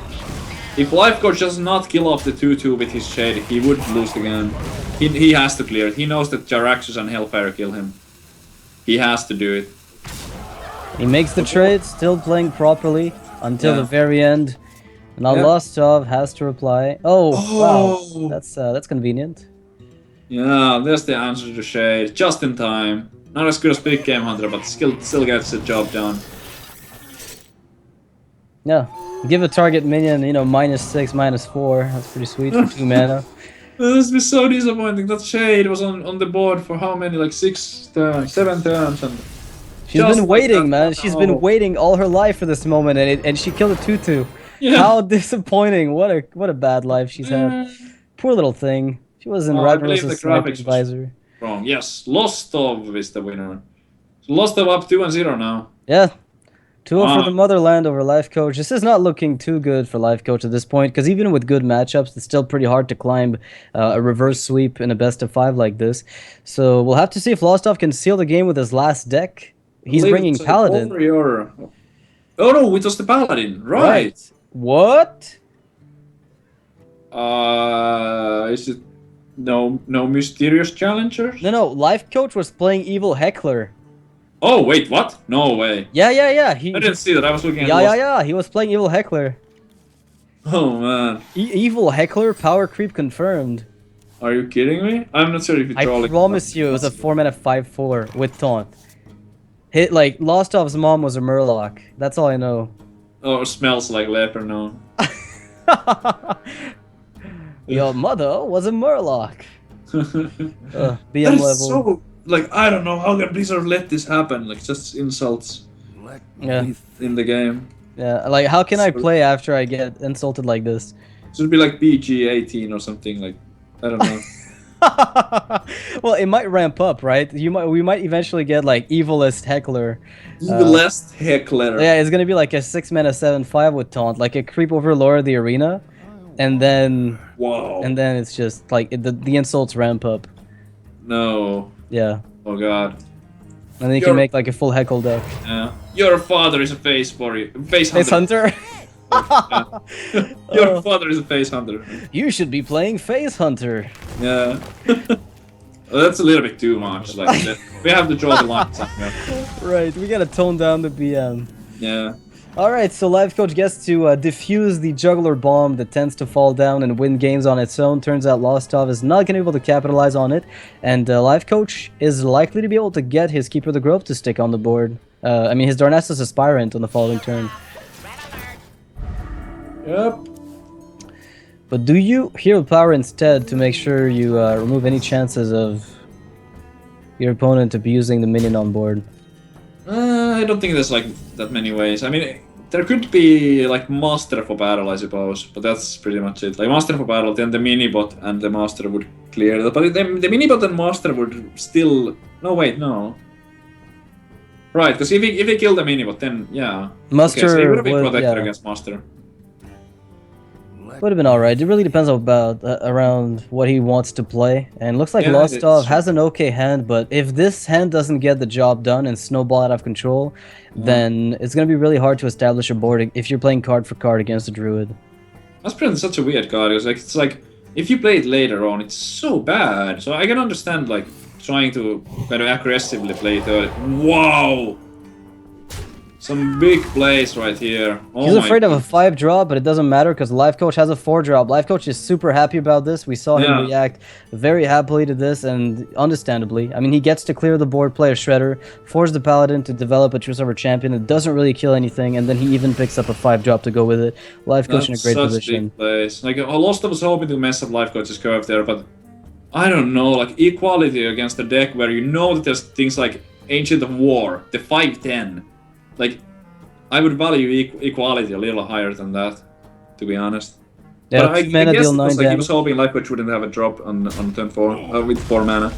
if Life Coach does not kill off the 2/2 with his Shade, he would lose the game. He has to clear it. He knows that Jaraxxus and Hellfire kill him. He has to do it. He makes the trade, still playing properly until Yeah. the very end. Now Yeah. Lostov has to reply. Oh, Oh. wow, that's convenient. Yeah, there's the answer to Shade, just in time. Not as good as Big Game Hunter, but still gets the job done. Yeah, give a target minion, -6, -4. That's pretty sweet for 2 mana. This be so disappointing. That Shade was on the board for how many? Like 6 turns, 7 turns, and She's just been like waiting, that. man. She's been Oh. waiting all her life for this moment, and she killed a 2/2. Yeah. How disappointing! What a bad life she's had. Poor little thing. She was in I believe the Ragnaros' sniper graphics was advisor. wrong. Yes, Lostov is the winner. Lostov up 2-0 now. Yeah. 2-0 for Ah. the motherland over Life Coach. This is not looking too good for Life Coach at this point, because even with good matchups, it's still pretty hard to climb a reverse sweep in a best-of-5 like this. So we'll have to see if Lostov can seal the game with his last deck. He's I believe bringing it's a Paladin. warrior. Oh no, it was the Paladin. Right. What? Is it no mysterious challengers? No, Life Coach was playing Evil Heckler. Oh wait, what? No way. Yeah. I didn't see that. I was looking at. Yeah. He was playing Evil Heckler. Oh man. Evil Heckler power creep confirmed. Are you kidding me? I'm not sure if you're I trolling. promise you, it was a 4-mana 5/4 with taunt. Hit like Lostov's mom was a Murloc. That's all I know. Oh, it smells like leper now. Your mother was a Murloc. That BM is level. so like I don't know how can Blizzard let this happen? Like just insults Yeah. in the game. Yeah. Like, how can I play after I get insulted like this? It should be like PG-18 or something. Like I don't know. Well, it might ramp up, right? We might eventually get like evilest heckler. The last heckler. Yeah, it's gonna be like a 6-mana 7/5 with taunt, like a creep overlord of the arena, and then Wow. and then it's just like the insults ramp up. No. Yeah, Oh god. and then you can make like a full heckle deck. Yeah. Your father is a face warrior. Face Face hunter. hunter. Your father is a face hunter. You should be playing Face Hunter. Yeah. Well, that's a little bit too much. Like we have to draw the line somewhere. Right, we gotta tone down the BM. Yeah. Alright, so Life Coach gets to defuse the Juggler Bomb that tends to fall down and win games on its own. Turns out Lostov is not going to be able to capitalize on it, and Life Coach is likely to be able to get his Keeper of the Grove to stick on the board. I mean, his Darnassus Aspirant on the following turn. Yep. But do you Hero Power instead to make sure you remove any chances of your opponent abusing the minion on board? I don't think there's like that many ways. I mean, there could be like Master for Battle, I suppose, but that's pretty much it. Like Master for Battle, then the Minibot and the Master would clear that. But the Minibot and Master would still. No, wait, no. Right, because if he killed the Minibot, then yeah. Master okay, so he would have been would- protected yeah. against Master. Would have been alright. It really depends about around what he wants to play. And looks like Yeah, Lostov it's- has an okay hand, but if this hand doesn't get the job done and snowball out of control, then it's going to be really hard to establish a board if you're playing card for card against a druid. That's pretty such a weird card. It's like if you play it later on, it's so bad. So I can understand like trying to kind of aggressively play it early. Wow! Some big plays right here. Oh He's my afraid of a God. 5-drop, but it doesn't matter because Life Coach has a 4-drop. Life Coach is super happy about this. We saw him Yeah. react very happily to this, and understandably. I mean, he gets to clear the board, play a Shredder, force the Paladin to develop a True Silver Champion that doesn't really kill anything, and then he even picks up a 5-drop to go with it. Life Coach in a That's great such position. big plays. Like Lost was hoping to mess up Life Coach's curve there, but I don't know. Like equality against a deck where you know that there's things like Ancient of War, the 5/10. Like I would value equality a little higher than that, to be honest. Yeah, but I 2 mana guess deal it 9 was like he damage. was hoping Life Coach wouldn't have a drop on turn 4 with 4 mana.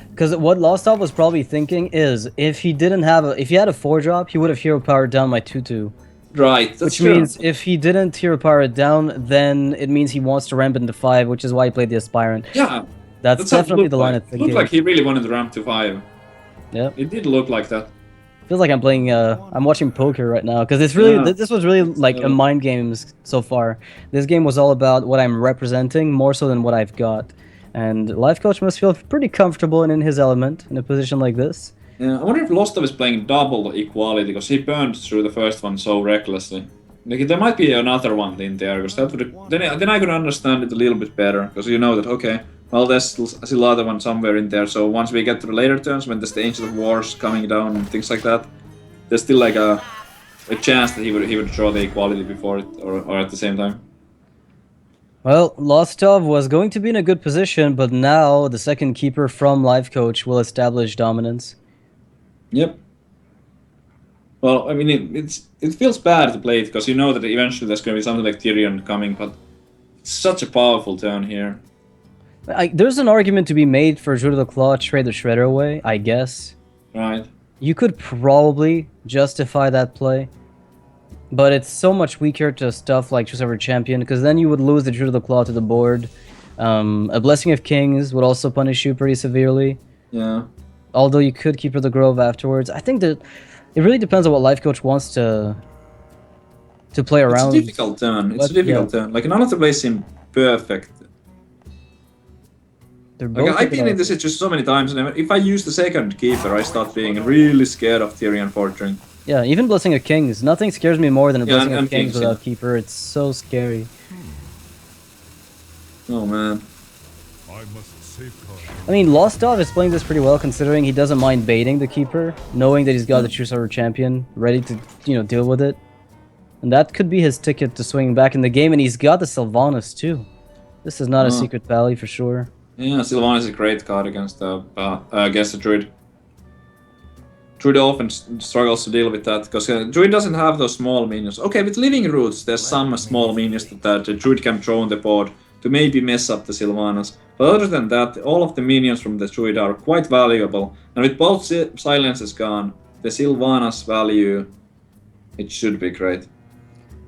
Because what Lostov was probably thinking is, if he had a 4-drop, he would have hero powered down my 2/2. Right, that's Which true. means if he didn't hero power it down, then it means he wants to ramp into 5, which is why he played the Aspirant. Yeah, That's how it definitely looked the line like. of It thinking. looked like he really wanted to ramp to 5. Yeah. It did look like that. Feels like I'm playing. I'm watching poker right now because it's really. Yeah. This was really like a mind games so far. This game was all about what I'm representing more so than what I've got, and Life Coach must feel pretty comfortable and in his element in a position like this. Yeah, I wonder if Lostov is playing double equality because he burned through the first one so recklessly. Like there might be another one in there because that would then I could understand it a little bit better because you know that okay, well there's still another one somewhere in there. So once we get to the later turns when there's the Ancient of Wars coming down and things like that, there's still like a chance that he would draw the equality before it or at the same time. Well, Lostov was going to be in a good position, but now the second keeper from Life Coach will establish dominance. Yep. Well, I mean, it feels bad to play it because you know that eventually there's going to be something like Tyrion coming, but it's such a powerful turn here. There's an argument to be made for Druid of the Claw, trade the Shredder away, I guess. Right. You could probably justify that play, but it's so much weaker to stuff like True Silver Champion, because then you would lose the Druid of the Claw to the board. A Blessing of Kings would also punish you pretty severely. Yeah. Although you could Keeper the Grove afterwards. I think that it really depends on what Life Coach wants to play around. It's a difficult turn. It's a difficult turn. Like none of the plays seem perfect. They're Like, both. I've been in this situation so many times, and if I use the second keeper, I start being really scared of Tyrion Fortune. Yeah, even Blessing of Kings. Nothing scares me more than a Blessing of and Kings Kings, without keeper. It's so scary. Oh man. I must safeguard. I mean, Lost Dove is playing this pretty well considering he doesn't mind baiting the keeper, knowing that he's got the True Silver champion ready to, deal with it. And that could be his ticket to swinging back in the game, and he's got the Sylvanas too. This is not a secret valley for sure. Yeah, Sylvanas is a great card against the Druid. Druid often struggles to deal with that, because Druid doesn't have those small minions. Okay, with Living Roots, there's some small minions that the Druid can throw on the board to maybe mess up the Sylvanas. But other than that, all of the minions from the Druid are quite valuable. And with both silences gone, the Sylvanas value, it should be great.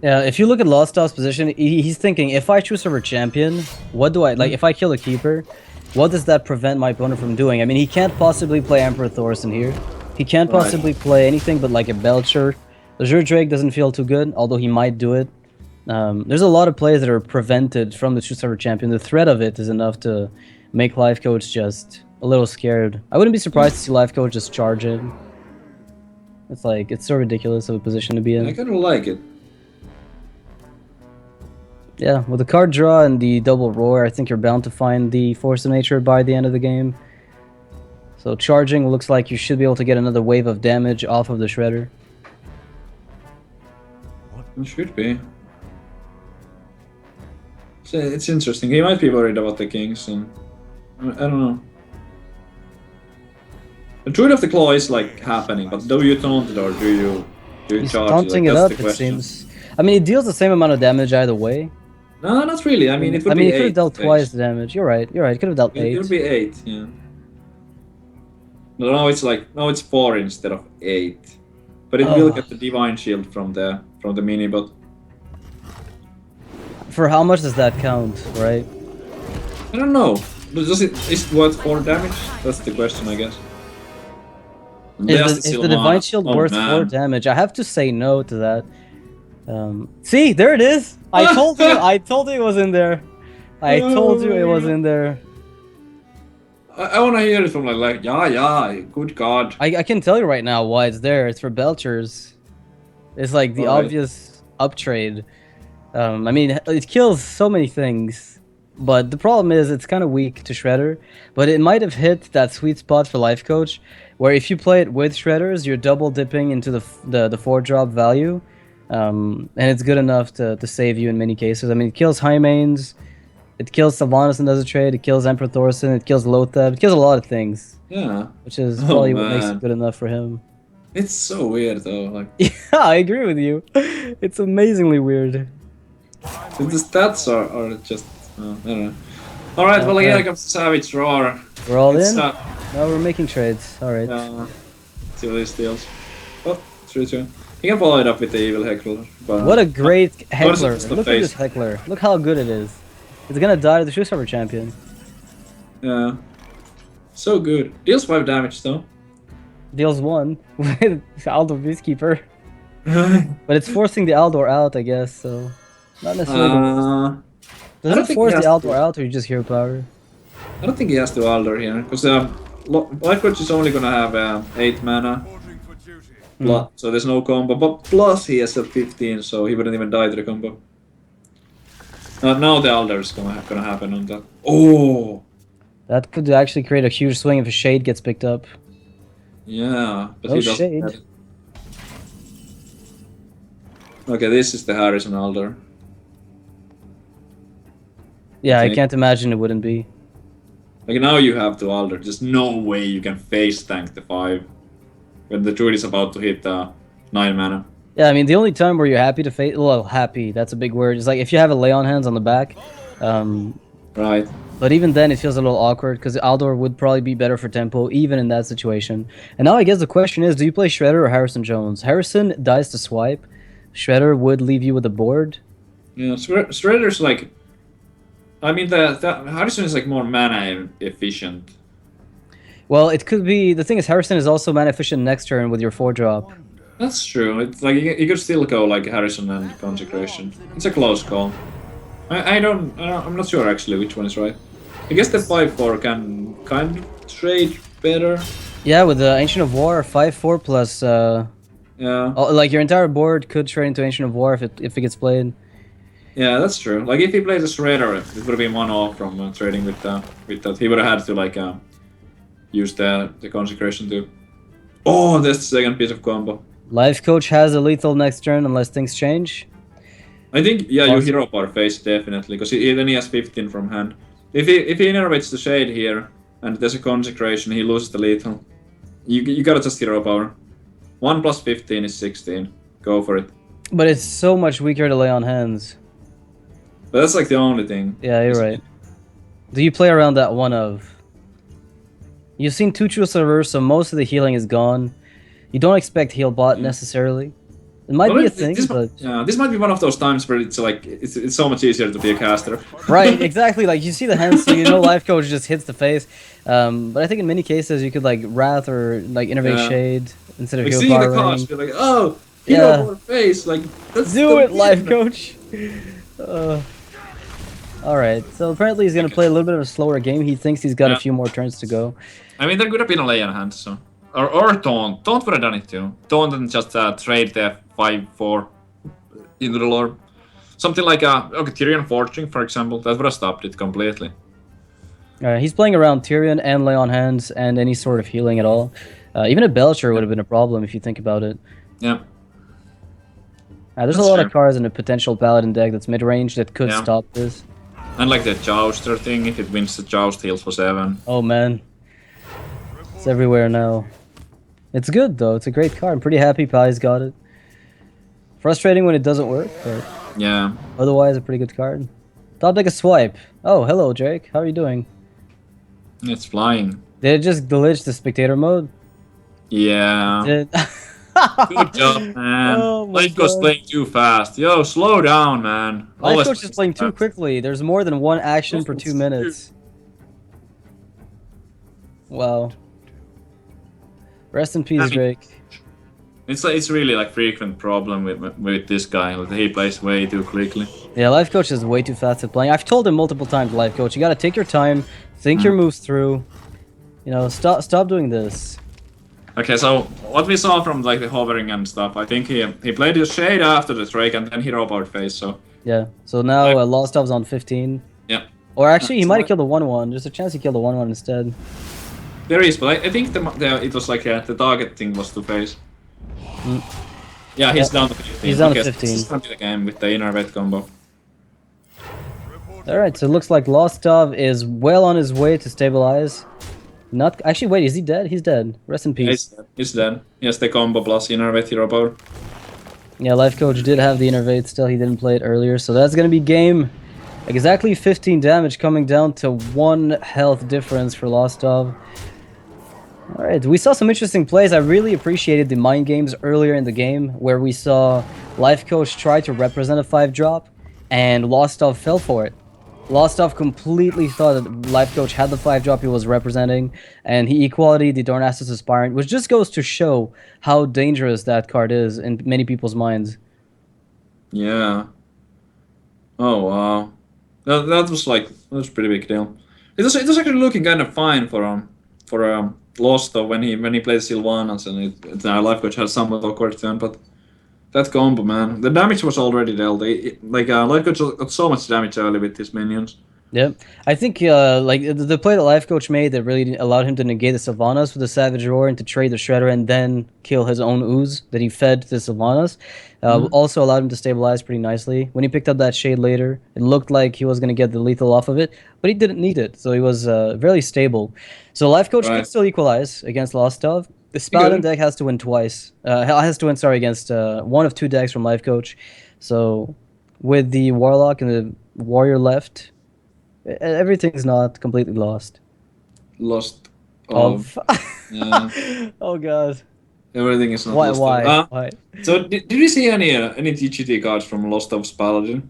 Yeah, if you look at Lost Dove's position, he's thinking, if I choose over champion, what do I, like, if I kill a keeper, what does that prevent my opponent from doing? I mean, he can't possibly play Emperor Thorson here. He can't possibly play anything but like a Belcher. The Azure Drake doesn't feel too good, although he might do it. There's a lot of plays that are prevented from the True Silver champion. The threat of it is enough to make Life Coach just a little scared. I wouldn't be surprised to see Life Coach just charge it. It's so ridiculous of a position to be in. I kind of like it. Yeah, with the card draw and the double roar, I think you're bound to find the Force of Nature by the end of the game. So charging looks like you should be able to get another wave of damage off of the Shredder. It should be. So it's interesting. He might be worried about the Kings, and I don't know. The Druid of the Claw is like happening, but do you taunt it or do you He's charge taunting it? it Like, up, that's the it question. seems. I mean, it deals the same amount of damage either way. No, not really. I mean, it would I mean, be it could have 8. dealt twice the damage. You're right. It could have dealt 8. It would be 8, yeah. No, it's 4 instead of 8. But it will get the Divine Shield from the mini bot. For how much does that count, right? I don't know. Is it worth 4 damage? That's the question, I guess. Is the Divine Shield worth 4 damage? I have to say no to that. See, there it is. I told you. I told you it was in there. I told you it was in there. I want to hear it from yeah, good God. I can tell you right now why it's there. It's for Belchers. It's like the obvious uptrade. I mean, it kills so many things, but the problem is it's kind of weak to Shredder. But it might have hit that sweet spot for Life Coach, where if you play it with Shredders, you're double dipping into the 4-drop value, and it's good enough to save you in many cases. I mean, it kills high mains, it kills Sylvanas and does a trade, it kills Emperor Thorson, it kills Lotheb, it kills a lot of things. Yeah. Which is probably what makes it good enough for him. It's so weird though. Like. Yeah, I agree with you. It's amazingly weird. The stats are just I don't know. All right, well here comes Savage Roar. We're all in. No, we're making trades. All right. See what he steals. Oh, 3-2. He can follow it up with the evil heckler. But what a great heckler! Look at this heckler. Look how good it is. It's gonna die to the True Silver champion. Yeah. So good. Deals 5 damage though. Deals 1 with Aldor Beastkeeper. But it's forcing the Aldor out, I guess. So not necessarily. Does it force the Aldor out, or you just hero power? I don't think he has to Aldor here, because Life Coach is only gonna have 8 mana. So there's no combo, but plus he has a 15, so he wouldn't even die to the combo. Now the Aldor is gonna happen on that. Oh! That could actually create a huge swing if a Shade gets picked up. Yeah, but no he doesn't. Shade. Okay, this is the Harrison Aldor. Yeah, I can't imagine it wouldn't be. Like now you have to Aldor. There's no way you can face tank the 5 when the Druid is about to hit 9 mana. Yeah, I mean the only time where you're happy to face, well, happy, that's a big word. It's like if you have a lay on hands on the back. Right. But even then, it feels a little awkward because Aldor would probably be better for tempo, even in that situation. And now I guess the question is, do you play Shredder or Harrison Jones? Harrison dies to swipe. Shredder would leave you with a board. Yeah, Shredder's like... I mean, the Harrison is like more mana efficient. Well, it could be... The thing is, Harrison is also mana efficient next turn with your 4-drop. That's true. It's like you could still go like Harrison and Consecration. It's a close call. I'm not sure actually which one is right. I guess the 5-4 can kind of trade better. Yeah, with the Ancient of War, 5/4 plus. Yeah. Like your entire board could trade into Ancient of War if it gets played. Yeah, that's true. Like if he played a Shredder, it would have been 1-off from trading with that. He would have had to like use the consecration too. Oh, that's the second piece of combo. Life Coach has a lethal next turn unless things change. I think you Awesome. hero power face definitely because then he has 15 from hand. If he innervates the shade here and there's a consecration, he loses the lethal. You gotta just hero power. 1 plus 15 is 16. Go for it. But it's so much weaker to lay on hands. But that's like the only thing. Yeah, you're right. Do you play around that one of? You've seen 2 True Servers, so most of the healing is gone. You don't expect heal bot necessarily. It might be a thing, but this might be one of those times where it's like it's so much easier to be a caster. right, exactly. Like you see the hands, so you know Life Coach just hits the face. But I think in many cases you could like Wrath or like Innervate Shade instead of Like heal seeing the power cost, ring. you're like, oh, hero Yeah. power face, like that's Do the it, Life win. Coach. All right. So apparently he's gonna play a little bit of a slower game. He thinks he's got a Yeah. few more turns to go. I mean, there could have been a lay on hand, so or Taunt. Taunt would have done it too. Taunt and just trade the 5/4 into the lore. Something like okay, Tyrion Forging, for example, that would have stopped it completely. He's playing around Tyrion and lay on hands and any sort of healing at all. Even a Belcher would have been a problem if you think about it. Yeah. There's That's a lot true. of cards in a potential Paladin deck that's mid-range that could Yeah. stop this. And like the Jouster thing, if it wins the Joust, heals for 7. Oh man. It's everywhere now. It's good though, it's a great card. I'm pretty happy Pai's got it. Frustrating when it doesn't work, but Yeah. otherwise a pretty good card. Top deck a swipe. Oh, hello Jake, how are you doing? It's flying. Did it just glitch the spectator mode? Yeah. Did Good job, man. Oh my Life goes God. playing too fast. Yo, slow down, man. Life Always Coach is playing too quickly. There's more than one action per 2 minutes. Wow. Rest in peace, Drake. It's really like frequent problem with this guy. Like, he plays way too quickly. Yeah, Life Coach is way too fast at playing. I've told him multiple times, Life Coach, you gotta take your time, think your moves through. You know, stop doing this. Okay, so what we saw from like the hovering and stuff, I think he played the shade after the Drake and then hero powered face. So Yeah. So now Lost Stuff's on 15. yeah, Or actually, he That's might have right. killed the 1/1. There's a chance he killed the 1/1 instead. there is, but I think it was like the target thing was to face. Yeah, he's down to 15. He's down to Okay, 15. So this is gonna be the game with the innervate combo. Alright, so it looks like Lost Stuff is well on his way to stabilize. Not actually. Wait, is he dead? He's dead. Rest in peace. He's dead. He has the combo plus innervate hero power. Yeah, Life Coach did have the Innervate still. He didn't play it earlier, so that's gonna be game. Exactly 15 damage coming down to 1 health difference for Lost of. Alright, we saw some interesting plays. I really appreciated the mind games earlier in the game where we saw Life Coach try to represent a 5-drop and Lost of fell for it. Lost of completely thought that Life Coach had the 5-drop he was representing, and he equality the Dornassus Aspirant, which just goes to show how dangerous that card is in many people's minds. Yeah. Oh wow. That was pretty big deal. It was actually looking kind of fine for Lost of when he played Sylvanas and Life Coach had somewhat awkward turn, but that combo, man, the damage was already dealt. Life Coach got so much damage early with his minions. Yep. I think like the play that Life Coach made that really allowed him to negate the Sylvanas with the Savage Roar and to trade the Shredder and then kill his own ooze that he fed to the Sylvanas also allowed him to stabilize pretty nicely. When he picked up that Shade later, it looked like he was going to get the lethal off of it, but he didn't need it, so he was very stable. So Life Coach could still equalize against Lost of. The Paladin deck has to win twice. Has to win, sorry, against one of 2 decks from Life Coach. So with the Warlock and the Warrior left, everything's not completely lost. Lost of. Yeah. Oh god. Everything is not Why? lost. Why? So did you see any TGT cards from Lost of Paladin?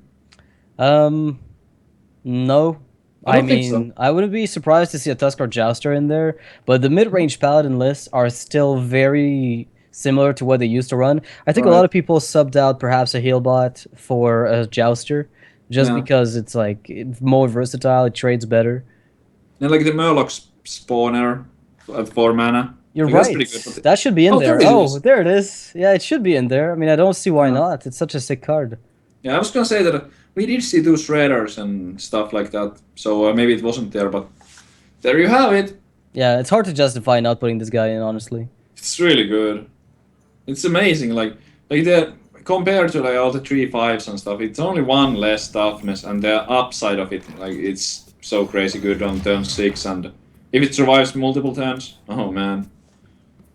No. I I don't think so. mean, I wouldn't be surprised to see a Tuskar Jouster in there, but the mid-range Paladin lists are still very similar to what they used to run. I think a lot of people subbed out perhaps a Healbot for a Jouster, just because it's like more versatile, it trades better. And like the Murloc spawner at 4 mana. You're Like, that's right. pretty good, but That should be in Oh, there. there it Oh, is. there it is. Yeah, it should be in there. I mean, I don't see why Yeah. not. It's such a sick card. Yeah, I was gonna say that we did see those shredders and stuff like that, so maybe it wasn't there, but there you have it. Yeah, it's hard to justify not putting this guy in, honestly. It's really good. It's amazing, like the compared to like all the 3/5s and stuff, it's only one less toughness, and the upside of it, like it's so crazy good on turn 6, and if it survives multiple turns, oh man.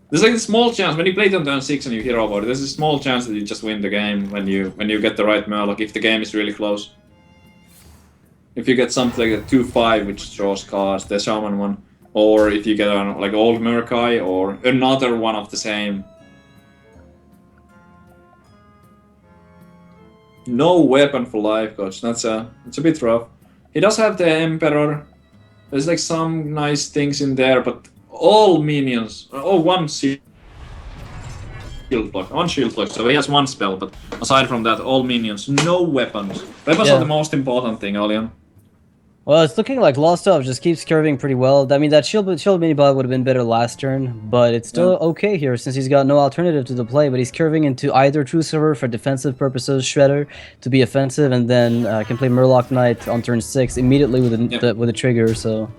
There's like a small chance when you play it on turn 6 and you hear about it. There's a small chance that you just win the game when you get the right Murloc if the game is really close. If you get something like a 2/5 which draws cards, the Shaman one, or if you get an like old Murkai or another one of the same. No weapon for life coach. It's a bit rough. He does have the Emperor. There's like some nice things in there, but all minions. Oh, one shield block. One shield block. So he has one spell, but aside from that, all minions. No weapons. Weapons Yeah. are the most important thing, Alien. Well, it's looking like Lost Stuff just keeps curving pretty well. I mean, that shield mini bot would have been better last turn, but it's still okay here since he's got no alternative to the play. But he's curving into either True Silver for defensive purposes, Shredder to be offensive, and then can play Murloc Knight on turn 6 immediately with a trigger. So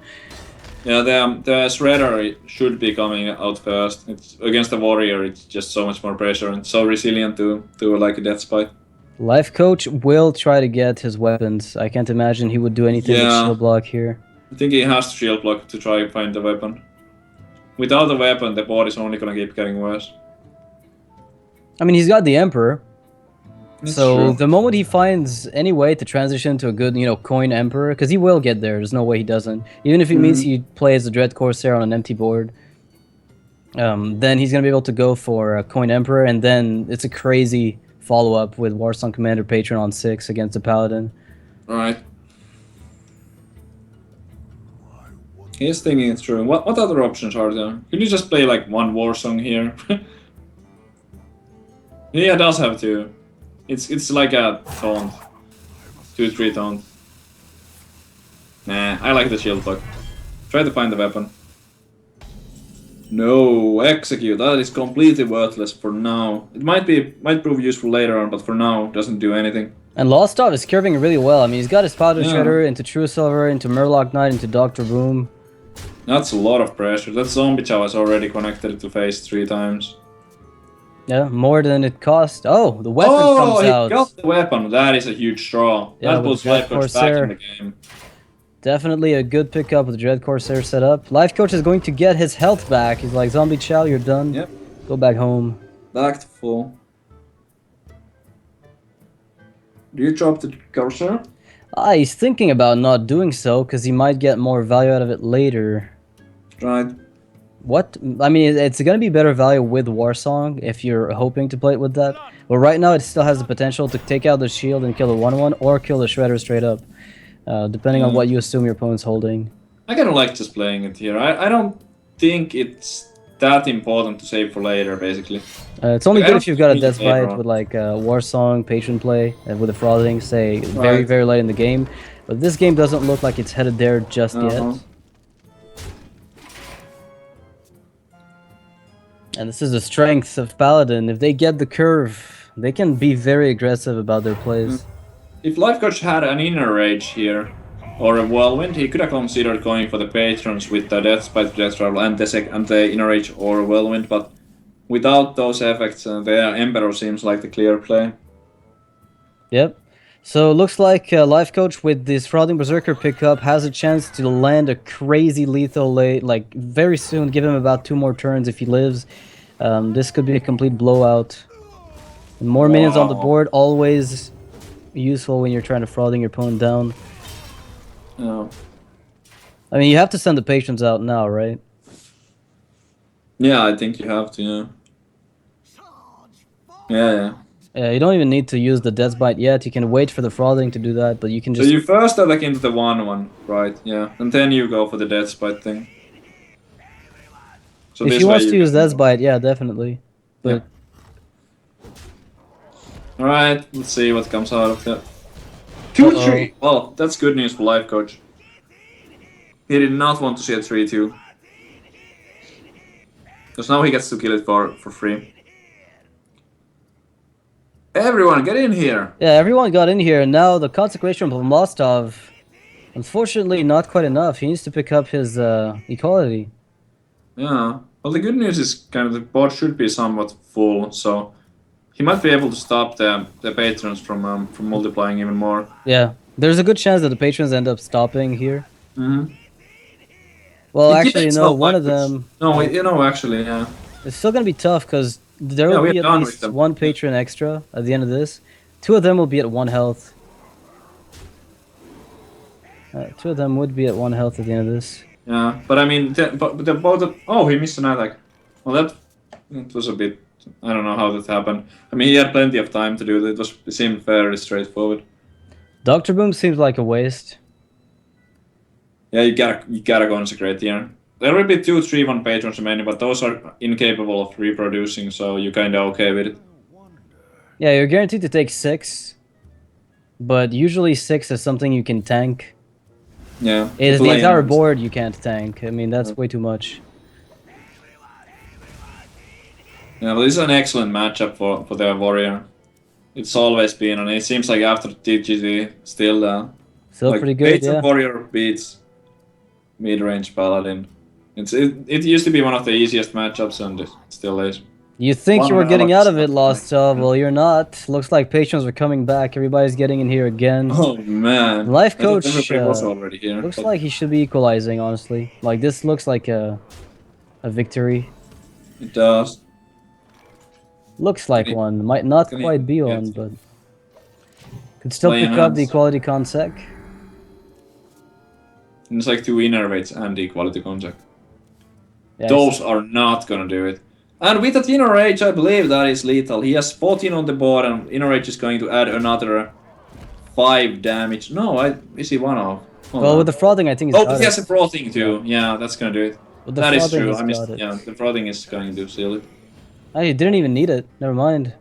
Yeah, the Shredder should be coming out first. It's against the Warrior. It's just so much more pressure and so resilient to like a Death Spite. Life Coach will try to get his weapons. I can't imagine he would do anything with Yeah. shield block here. I think he has to shield block to try and find the weapon. Without the weapon, the board is only gonna keep getting worse. I mean, he's got the Emperor. That's So true. the moment he finds any way to transition to a good, coin Emperor, because he will get there. There's no way he doesn't. Even if it means he plays the Dread Corsair on an empty board, then he's gonna be able to go for a coin Emperor, and then it's a crazy follow-up with Warsong Commander Patron on 6 against the Paladin. Alright. He's thinking it through. What other options are there? Could you just play like one Warsong here? Yeah, it does have two. It's like a taunt. 2/3 taunt. Nah, I like the shield block. Try to find the weapon. No, execute. That is completely worthless for now. It might prove useful later on, but for now, doesn't do anything. And Lost Dot is curving really well. I mean, he's got his Powder Yeah. Shredder into True Silver, into Murloc Knight, into Dr. Boom. That's a lot of pressure. That zombie chow is already connected to face 3 times. Yeah, more than it cost. Oh, the weapon comes he out. got the weapon. That is a huge draw. Yeah, That with puts Dread Life Coach back Corsair. in the game. Definitely a good pickup with Dread Corsair set up. Life Coach is going to get his health back. He's like, Zombie Chow, you're done. Yep. Go back home. Back to full. Do you drop the Corsair? He's thinking about not doing so because he might get more value out of it later. Right. What? I mean, it's going to be better value with Warsong if you're hoping to play it with that. But right now, it still has the potential to take out the shield and kill the 1/1 or kill the Shredder straight up. Depending on what you assume your opponent's holding. I kind of like just playing it here. I don't think it's that important to save for later, basically. It's only I good don't if you've got a think Death it's later Bite on. with like Warsong, Patron play, and with the Frothing, say, very, Right. very late in the game. But this game doesn't look like it's headed there just yet. And this is the strength of Paladin. If they get the curve, they can be very aggressive about their plays. If Life Coach had an Inner Rage here, or a Whirlwind, he could have considered going for the Patrons with the Death Spite, Death Travel, and the Inner Rage or Whirlwind, but without those effects, the Emperor seems like the clear play. Yep. So it looks like Life Coach with this Frothing Berserker pickup has a chance to land a crazy lethal late, like very soon. Give him about 2 more turns if he lives. This could be a complete blowout. And more minions on the Wow. board, always useful when you're trying to Frothing your opponent down. Oh. I mean, you have to send the Patrons out now, right? Yeah, I think you have to, yeah. Yeah. You don't even need to use the Death Bite yet. You can wait for the Frothing to do that, but you can So just... you first attack into the 1/1, right? Yeah. And then you go for the Death Spite thing. So if this he way wants to you use can- Death Bite, yeah, definitely. But Alright, let's see what comes out of that. Uh-oh. 2-3! Well, that's good news for Life Coach. He did not want to see a 3-2. Because now he gets to kill it for free. Everyone, get in here! Yeah, everyone got in here, and now the consecration from Mostov, unfortunately, not quite enough. He needs to pick up his equality. Yeah. Well, the good news is kind of the board should be somewhat full, so he might be able to stop the patrons from multiplying even more. Yeah, there's a good chance that the patrons end up stopping here. Mm-hmm. Well, It actually, depends no, how one of much- them... No, you know, actually, yeah. It's still gonna be tough, because there Yeah, will we're be at done with least them. one patron extra at the end of this. 2 of them will be at 1 health. 2 of them would be at 1 health at the end of this. Yeah, but I mean, oh, he missed an attack. Well, that was a bit... I don't know how that happened. I mean, he had plenty of time to do that. It seemed fairly straightforward. Dr. Boom seems like a waste. Yeah, you gotta consecrate here. There will be 2 3-1 patrons remaining, but those are incapable of reproducing, so you're kinda okay with it. Yeah, you're guaranteed to take 6. But usually 6 is something you can tank. Yeah. It is the Play entire hands. board you can't tank. I mean, that's way too much. Yeah, but this is an excellent matchup for the warrior. It's always been, and it seems like after TGT, still Still like pretty good, Patron yeah. warrior beats mid-range paladin. It used to be one of the easiest matchups, and it still is. You think One you were and a getting half out of it, stuff, Lost like- Well, you're not. Looks like patrons are coming back. Everybody's getting in here again. Oh man, Life I thought coach everybody was already here. looks but- like he should be equalizing, honestly. Like, this looks like a victory. It does. Looks like Can he- one. Might not can he quite be get one, but... Could still Playing pick up the hands. equality consec. It's like 2 innervates and equality contact. Yeah, Those are not gonna do it. And with that inner rage, I believe that is lethal. He has 14 on the board, and inner rage is going to add another 5 damage. No, is he 1 off? Hold well, on. with the frothing, I think he's Oh, got but he has it. a frothing too. Yeah, that's gonna do it. With the That is frothing, true. he's I missed. got it. Yeah, the frothing is going to seal it. Oh, he didn't even need it. Never mind.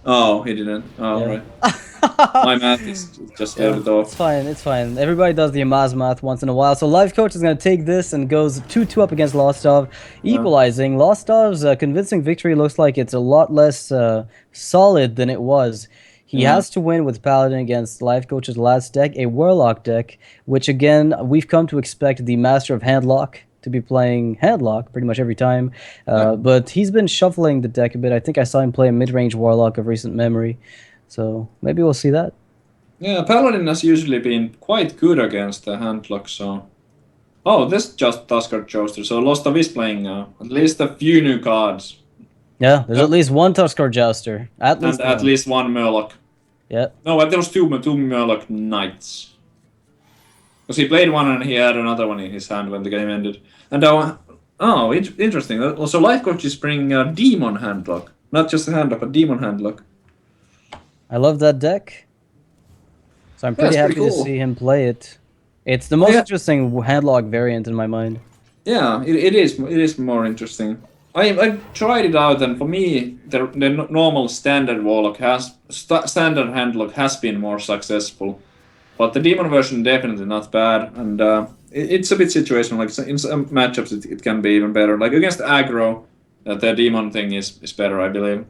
Oh, he didn't. Oh, Yeah. right. My math is just a little bit It's off. fine, it's fine. Everybody does the Amaz math once in a while. So Life Coach is going to take this and goes 2-2 up against Lostov, equalizing. Lostov's convincing victory looks like it's a lot less solid than it was. He Yeah. has to win with Paladin against Life Coach's last deck, a Warlock deck, which again, we've come to expect the Master of Handlock to be playing Handlock pretty much every time. But he's been shuffling the deck a bit. I think I saw him play a mid-range Warlock of recent memory. So maybe we'll see that. Yeah, Paladin has usually been quite good against the handlock, so... Oh, this just Tusker Joester, so Lostov is playing at least a few new cards. Yeah, there's Yeah. at least one Tuskar Jouster. At least And at one. least 1 Murloc. Yeah. No, there was two Murloc Knights. Because he played one and he had another one in his hand when the game ended. And interesting. So Life Coach is bringing a Demon Handlock. Not just a Handlock, but Demon Handlock. I love that deck. So I'm pretty it's happy pretty to cool. see him play it. It's the most yeah. interesting Handlock variant in my mind. Yeah, it is more interesting. I tried it out, and for me, the normal standard Warlock standard Handlock has been more successful. But the Demon version definitely not bad, and it's a bit situational. Like in some matchups, it can be even better. Like against aggro, the Demon thing is better, I believe.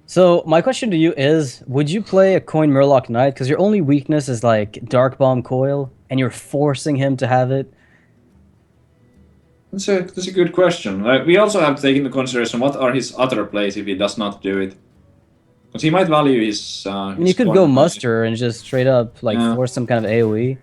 So my question to you is, would you play a Coin Murloc Knight? Because your only weakness is like Dark Bomb Coil, and you're forcing him to have it. That's a good question. We also have to take into consideration what are his other plays if he does not do it. Because he might value his... I mean, you could go Muster and just straight up like Yeah. force some kind of AoE.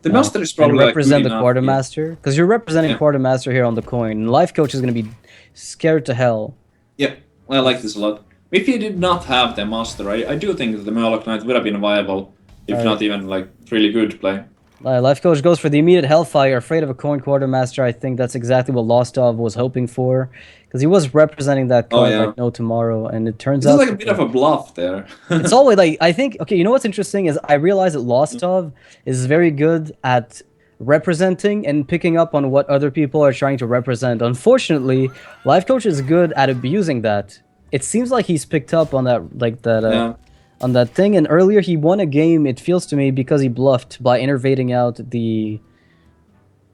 The Muster is And probably like, represent good the enough. Quartermaster. Because you're representing Yeah. Quartermaster here on the coin. And Life Coach is going to be scared to hell. Yeah, I like this a lot. If he did not have the Master, I do think that the Murloc Knight would have been viable, if Right. not even like really good play. Life Coach goes for the immediate Hellfire, afraid of a Coin Quartermaster. I think that's exactly what Lostov was hoping for. Because he was representing that Oh, card yeah. like no tomorrow. And it turns This is out... like a bit of a bluff there. It's always like, I think, okay, you know what's interesting is I realize that Lostov is very good at representing and picking up on what other people are trying to represent. Unfortunately, Life Coach is good at abusing that. It seems like he's picked up on that, like that, Yeah. on that thing. And earlier he won a game, it feels to me, because he bluffed by innervating out the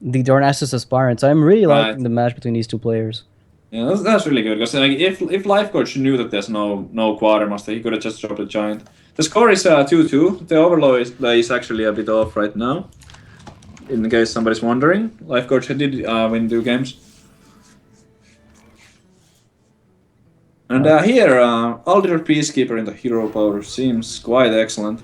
the Darnassus Aspirants. I'm really Right. liking the match between these two players. Yeah, that's really good because like, if Life Coach knew that there's no Quartermaster, he could have just dropped the Giant. The score is 2-2. The overlay is actually a bit off right now. In case somebody's wondering, Life Coach did win 2 games. And here, Alder Peacekeeper in the hero power seems quite excellent.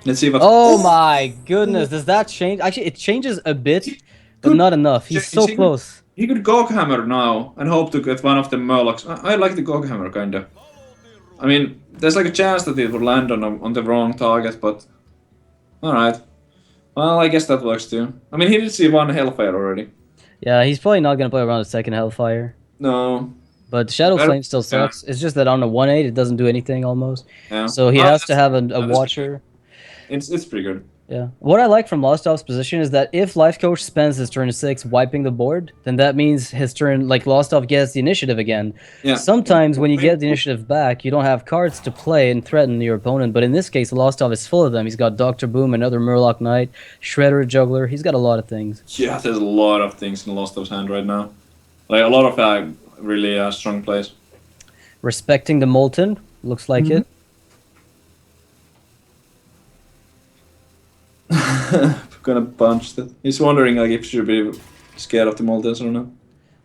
Let's see what. Oh my goodness, does that change? Actually, it changes a bit, but Good not enough. He's so change. close. He could Goghammer now and hope to get one of the Murlocs. I like the Goghammer kinda. I mean, there's like a chance that it would land on the wrong target, but alright. Well, I guess that works too. I mean, he did see 1 Hellfire already. Yeah, he's probably not gonna play around a second Hellfire. No. But Shadow Well, Flame still sucks. It's just that on a 1/8 it doesn't do anything almost. Yeah. So he Oh, has to have a that's Watcher. It's pretty good. Yeah. What I like from Lostov's position is that if Life Coach spends his turn 6 wiping the board, then that means his turn, like Lostov gets the initiative again. Yeah. Sometimes when you get the initiative back, you don't have cards to play and threaten your opponent. But in this case, Lostov is full of them. He's got Dr. Boom, another Murloc Knight, Shredder, Juggler. He's got a lot of things. Yeah, there's a lot of things in Lostov's hand right now. Like a lot of really strong plays. Respecting the Molten, looks like it. Gonna punch that. He's wondering like if he should be scared of the Moltens or not.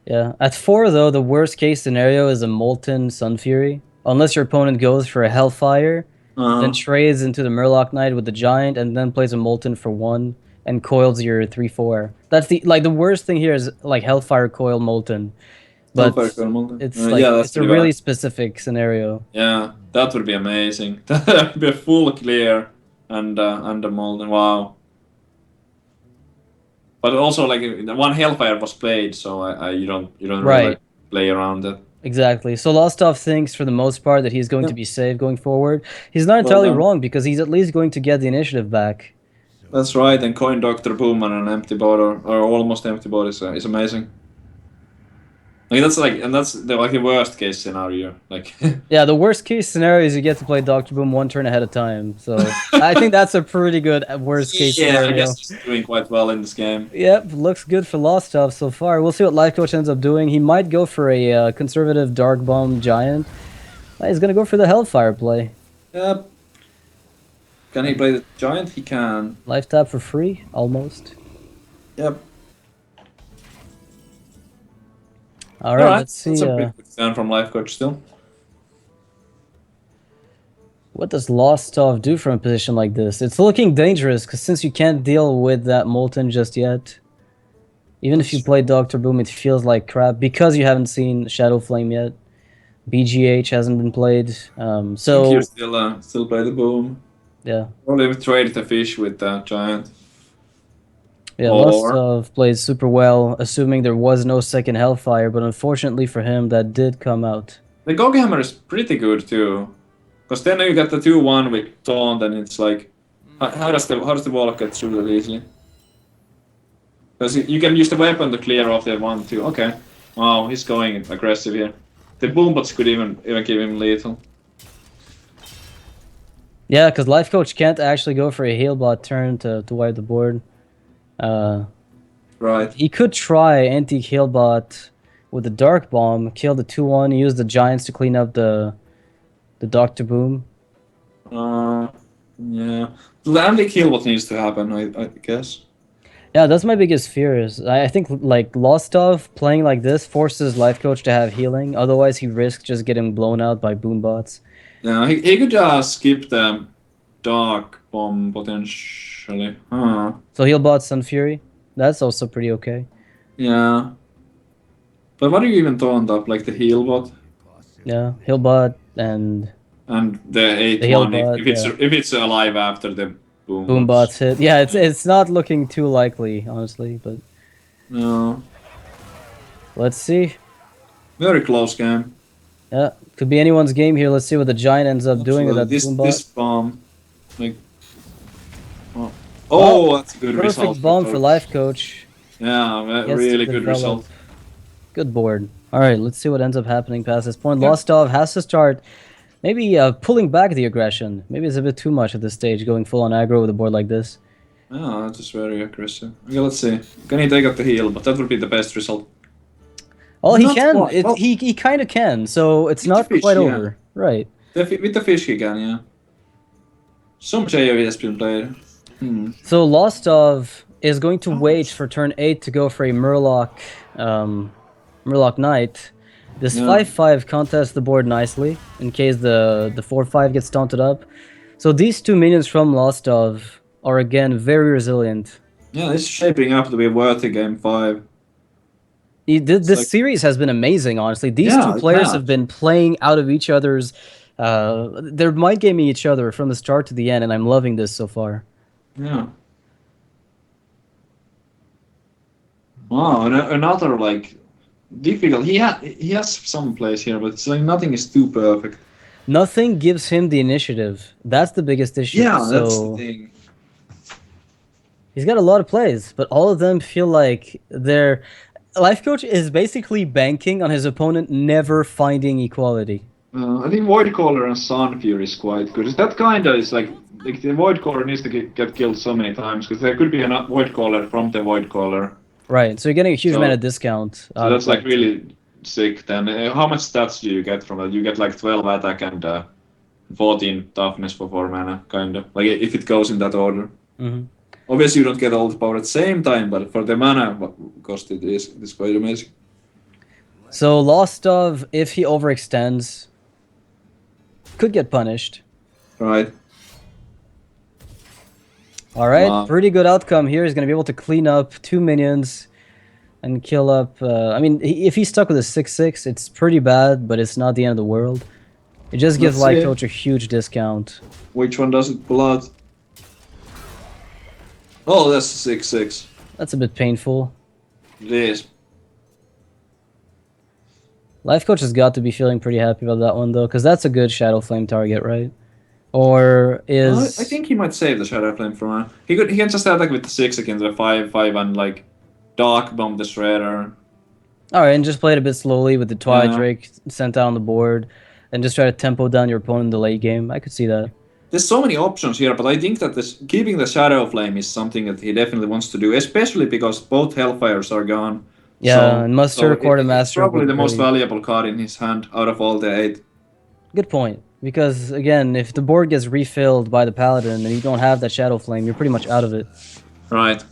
Yeah. At 4, though, the worst case scenario is a Molten Sun Fury. Unless your opponent goes for a Hellfire, then trades into the Murloc Knight with the Giant, and then plays a Molten for 1 and coils your 3/4. That's the worst thing here is like Hellfire coil Molten. But Hellfire Molten. it's that's it's a pretty really bad. specific scenario. Yeah, that would be amazing. That would be a full clear and a Molten. Wow. But also like 1 Hellfire was played, so you don't really Right. play around it. Exactly. So Lostov thinks for the most part that he's going to be safe going forward. He's not entirely done. wrong because he's at least going to get the initiative back. That's right, and coin Dr. Boom on an empty board or almost empty board is amazing. Like that's the worst case scenario. Like Yeah, the worst case scenario is you get to play Dr. Boom 1 turn ahead of time. So I think that's a pretty good worst case yeah, I scenario. guess he's doing quite well in this game. Yep, looks good for Lostov so far. We'll see what Life Coach ends up doing. He might go for a conservative Dark Bomb Giant. He's going to go for the Hellfire play. Yep. Can he play the Giant? He can. Life tap for free, almost. Yep. All right, let's see. That's a pretty good turn from Life Coach still. What does Lostov do from a position like this? It's looking dangerous, because since you can't deal with that Molten just yet, even if you play Dr. Boom, it feels like crap, because you haven't seen Shadow Flame yet. BGH hasn't been played, so... You still play the Boom. Yeah. Probably trade the fish with that Giant. Yeah, Or- Lostov plays super well, assuming there was no second Hellfire, but unfortunately for him, that did come out. The Goghammer is pretty good too. Because then you get the 2-1 with Taunt, and it's like... How does the Warlock get through that easily? Because you can use the weapon to clear off the 1-2. Okay. Wow, he's going aggressive here. The Boombots could even give him lethal. Yeah, because Life Coach can't actually go for a Healbot turn to wipe the board. Right. He could try anti-Healbot with the Dark Bomb, kill the 2-1, use the Giants to clean up the Dr. Boom. Yeah. The anti-kill what needs to happen, I guess. Yeah, that's my biggest fear. Is I think like Lostov playing like this forces Life Coach to have healing. Otherwise, he risks just getting blown out by Boombots. Yeah, he could just skip the Dark Bomb potentially. Huh. So Healbot Sun Fury, that's also pretty okay. Yeah. But what do you even taunt up? Like the heal bot? Yeah, Healbot and The 8-1 Healbot, if it's alive after the boom. Boombots hit. Yeah, it's not looking too likely, honestly, but No. let's see. Very close game. Yeah, could be anyone's game here. Let's see what the Giant ends up doing with that this Boombot. bomb. Like oh, that's a good Perfect result. bomb for Life Coach. Yeah, Gets really to good develop. result. Good board. All right, let's see what ends up happening past this point. Lostov has to start maybe pulling back the aggression. Maybe it's a bit too much at this stage, going full on aggro with a board like this. Oh, that is very aggressive. Okay, let's see. Can he take out the heal? But that would be the best result. Oh, he Not can. quite. Well, He kind of can. So it's with the not fish, quite yeah. over. Right. With the fish he can, yeah. Some JoE has been played. So Lostov is going to wait for turn 8 to go for a Murloc Knight. This Yeah. 5/5 contests the board nicely in case the 4/5 gets taunted up. So these two minions from Lostov are again very resilient. Yeah, it's shaping up to be worthy game 5. This like- series has been amazing, honestly. These Yeah, two it players has. have been playing out of each other's. They're mind gaming each other from the start to the end, and I'm loving this so far. Yeah. Wow, another like difficult. He has some plays here, but it's like nothing is too perfect. Nothing gives him the initiative. That's the biggest issue. Yeah, so that's the thing. he's got a lot of plays, but all of them feel like their life coach is basically banking on his opponent never finding equality. I think Voidcaller and Sunfury is quite good. That kinda is like the Voidcaller needs to get killed so many times because there could be a Voidcaller from the Voidcaller. Right, so you're getting a huge So- amount of discount. So that's like really sick. Then how much stats do you get from it? You get like 12 attack and 14 toughness for 4 mana, kind of. Like if it goes in that order. Mhm. Obviously, you don't get all the power at the same time, but for the mana cost, it's quite amazing. So Lostov, if he overextends, could get punished. Right. All right, Wow. pretty good outcome here. He's going to be able to clean up 2 minions and kill up. I mean, if he's stuck with a 6/6, it's pretty bad, but it's not the end of the world. It just gives Let's Life see. Coach a huge discount. Which one does it pull out? Oh, that's 6/6. That's a bit painful. It is. Life Coach has got to be feeling pretty happy about that one, though, because that's a good Shadow Flame target, right? Or is... I think he might save the Shadow Flame from her. He can just attack with the 6 against the 5/5 and like Dark Bomb the Shredder. All right, and just play it a bit slowly with the Twilight Yeah. Drake sent out on the board, and just try to tempo down your opponent in the late game. I could see that. There's so many options here, but I think that keeping the Shadow Flame is something that he definitely wants to do, especially because both Hellfires are gone. Yeah, and Muster, it- Quartermaster It's probably would the most really- valuable card in his hand out of all the 8. Good point. Because, again, if the board gets refilled by the Paladin and you don't have that Shadow Flame, you're pretty much out of it. Right.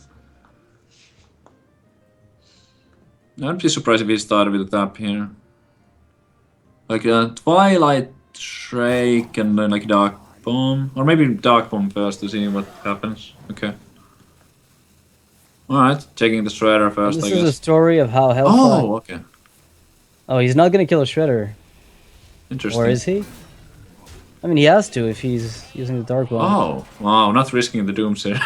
I'd be surprised if he started with a tap here. Like Twilight Drake and then like Dark Bomb. Or maybe Dark Bomb first to see what happens. Okay. Alright, checking the Shredder first, This I is a guess. story of how Hellfire... Oh, okay. Oh, he's not going to kill a Shredder. Interesting. Or is he? I mean, he has to if he's using the Dark One. Oh, wow, not risking the Doomsayer.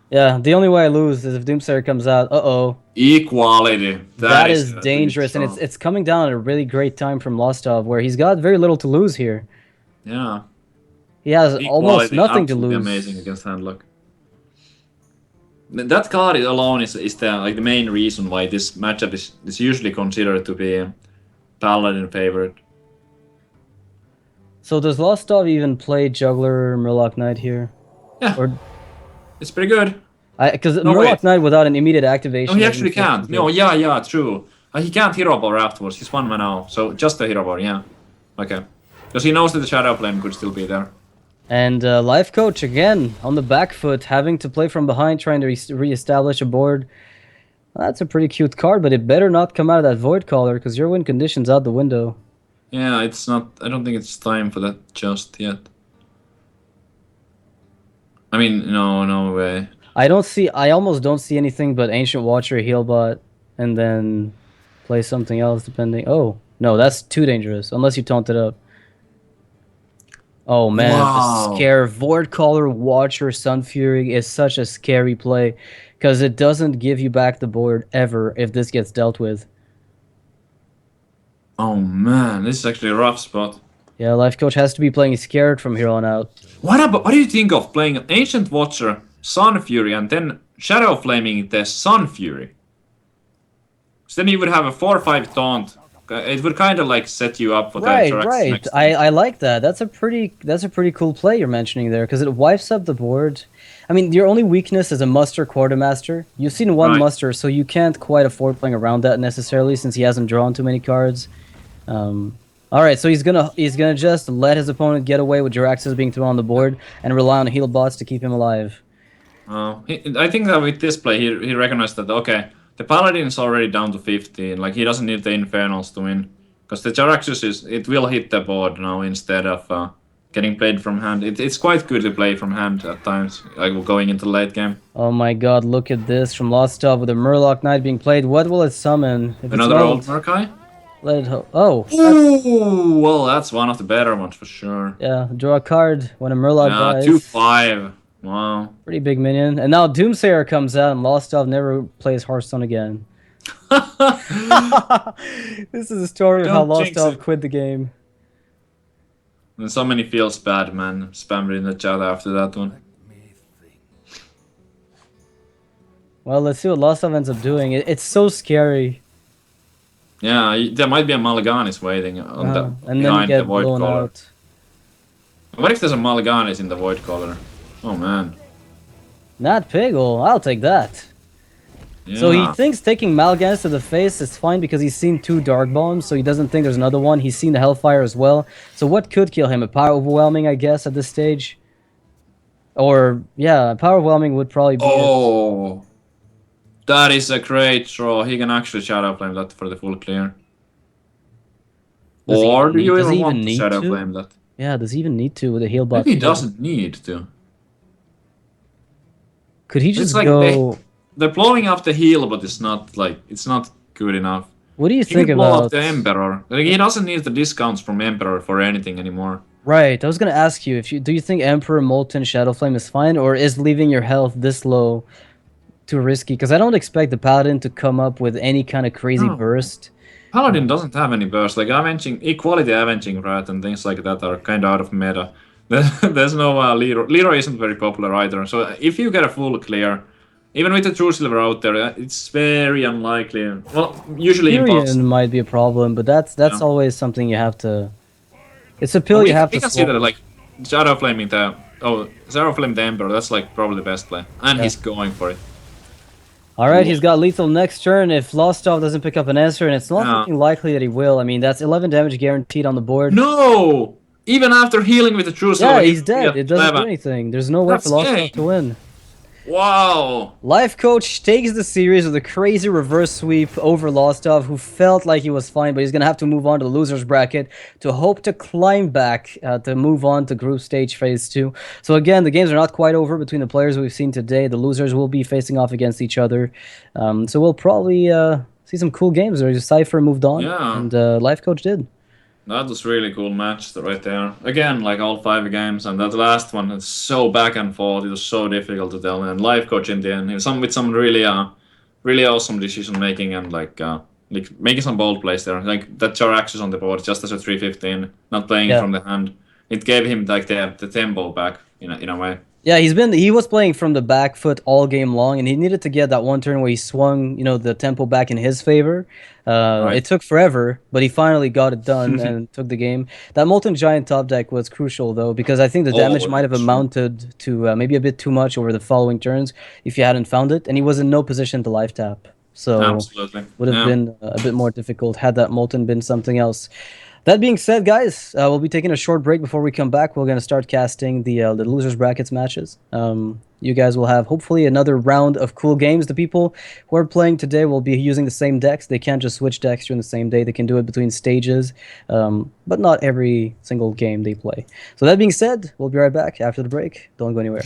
Yeah, the only way I lose is if Doomsayer comes out. Uh-oh. Equality. That is really dangerous, and strong. it's coming down at a really great time from Lostov, where he's got very little to lose here. Yeah. He has almost Equality, nothing to absolutely lose. amazing against Handlock. That card alone is the main reason why this matchup is usually considered to be a Paladin favorite. So does Lostov even play Juggler or Murloc Knight here? Yeah, Or it's pretty good. because No, Murloc wait. Knight without an immediate activation. No, he doesn't actually feel can't. good. No, yeah, true. He can't hero ball afterwards. He's 1 mana now, so just a hero ball, yeah. Okay. Because he knows that the Shadow Flame could still be there. And Life Coach again on the back foot, having to play from behind, trying to re-establish a board. Well, that's a pretty cute card, but it better not come out of that Void Caller because your win condition's out the window. Yeah, it's not. I don't think it's time for that just yet. I mean, no way. I almost don't see anything but Ancient Watcher, Healbot, and then play something else depending. Oh, no, that's too dangerous unless you taunt it up. Oh man, Wow. the scare Void Caller, Watcher, Sun Fury is such a scary play because it doesn't give you back the board ever if this gets dealt with. Oh man, this is actually a rough spot. Yeah, Life Coach has to be playing scared from here on out. What do you think of playing Ancient Watcher, Sun Fury, and then Shadow Flaming the Sun Fury? So then you would have a 4/5 taunt It would kind of like set you up for the Right, Jaraxxus right. next I like that. That's a pretty cool play you're mentioning there because it wipes up the board. I mean, your only weakness is a muster quartermaster. You've seen one Right. muster, so you can't quite afford playing around that necessarily since he hasn't drawn too many cards. All right, so he's gonna just let his opponent get away with Jaraxxus being thrown on the board and rely on heal bots to keep him alive. I think that with this play, he recognized that, okay, the Paladin is already down to 15. Like, he doesn't need the Infernals to win. Because the Jaraxxus it will hit the board now instead of getting played from hand. It's quite good to play from hand at times, like going into late game. Oh my god, look at this from Lostov with a Murloc Knight being played. What will it summon? If Another it's old not, Murkai? let it oh. Ooh, well, that's one of the better ones for sure. Yeah, draw a card when a Murloc Yeah, dies. 2/5. Wow. Pretty big minion. And now Doomsayer comes out and Lostov never plays Hearthstone again. This is a story of how Don't jinx Lostov it. quit the game. And so many feels bad, man. Spammed in the chat after that one. Well, let's see what Lostov ends up doing. It's so scary. Yeah, there might be a Malaganis waiting on the And then you behind get the Void blown Caller. out. What if there's a Malaganis in the Void Caller? Oh man. Not Piggle, I'll take that. Yeah. So he thinks taking Mal'Ganis to the face is fine because he's seen 2 Dark Bombs, so he doesn't think there's another one. He's seen the Hellfire as well. So what could kill him? A Power Overwhelming, I guess, at this stage? Or, yeah, Power Overwhelming would probably be it. Oh, that is a great draw. He can actually Shadow Flame that for the full clear. Does he Or do need- you does he even want even to need Shadow to? Flame that? Yeah, does he even need to with a heal bot? Maybe he doesn't need to. Could he just like go... They're blowing up the heal, but it's not good enough. What do you He think can blow about... up the Emperor. Like, he doesn't need the discounts from Emperor for anything anymore. Right, I was gonna ask you, do you think Emperor, Molten, Shadow Flame is fine, or is leaving your health this low too risky? Because I don't expect the Paladin to come up with any kind of crazy No. burst. Paladin doesn't have any burst. Like equality avenging rat and things like that are kind of out of meta. There's no Leroy. Leroy isn't very popular either. So if you get a full clear, even with the True Silver out there, it's very unlikely. Well, usually impossible. Tyrion might be a problem, but that's Yeah. always something you have to... It's a pill you have We to can see that swallow. like Shadow Flaming the Shadow Flame the Emperor. That's like probably the best play, and Yeah. he's going for it. Alright, he's got lethal next turn if Lostov doesn't pick up an answer, and it's not Yeah. looking likely that he will. I mean, that's 11 damage guaranteed on the board. No, even after healing with the True Silver, Yeah, he- he's dead. he It doesn't do 11. anything. There's no way for That's Lostov it. to win. Wow. Life Coach takes the series with a crazy reverse sweep over Lostov, who felt like he was fine, but he's going to have to move on to the loser's bracket to hope to climb back to move on to group stage phase 2. So again, the games are not quite over between the players we've seen today. The losers will be facing off against each other. So we'll probably see some cool games. There's Cipher moved on, Yeah. and Life Coach did. That was really cool match right there. Again, like all 5 games, and that last one, it's so back and forth. It was so difficult to tell. And Life Coach in the end, he was with some really awesome decision making and like making some bold plays there. Like that Jaraxxus on the board just as a 315, not playing Yeah. it from the hand. It gave him like the tempo back in a way. Yeah, he was playing from the back foot all game long, and he needed to get that one turn where he swung, the tempo back in his favor. Right. It took forever, but he finally got it done and took the game. That Molten Giant top deck was crucial, though, because I think the damage might have sure. amounted to maybe a bit too much over the following turns if you hadn't found it, and he was in no position to life tap. So Absolutely. would have Yeah. been a bit more difficult had that Molten been something else. That being said, guys, we'll be taking a short break before we come back. We're going to start casting the losers brackets matches. You guys will have hopefully another round of cool games. The people who are playing today will be using the same decks. They can't just switch decks during the same day. They can do it between stages, but not every single game they play. So that being said, we'll be right back after the break. Don't go anywhere.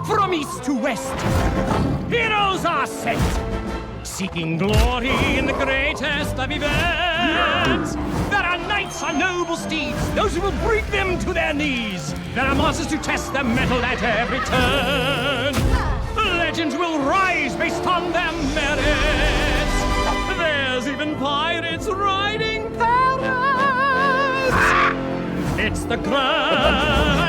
From east to west, heroes are sent, seeking glory in the greatest of events. There are knights on noble steeds, those who will bring them to their knees. There are monsters to test their mettle at every turn. Legends will rise based on their merits. There's even pirates riding Paris. It's the grand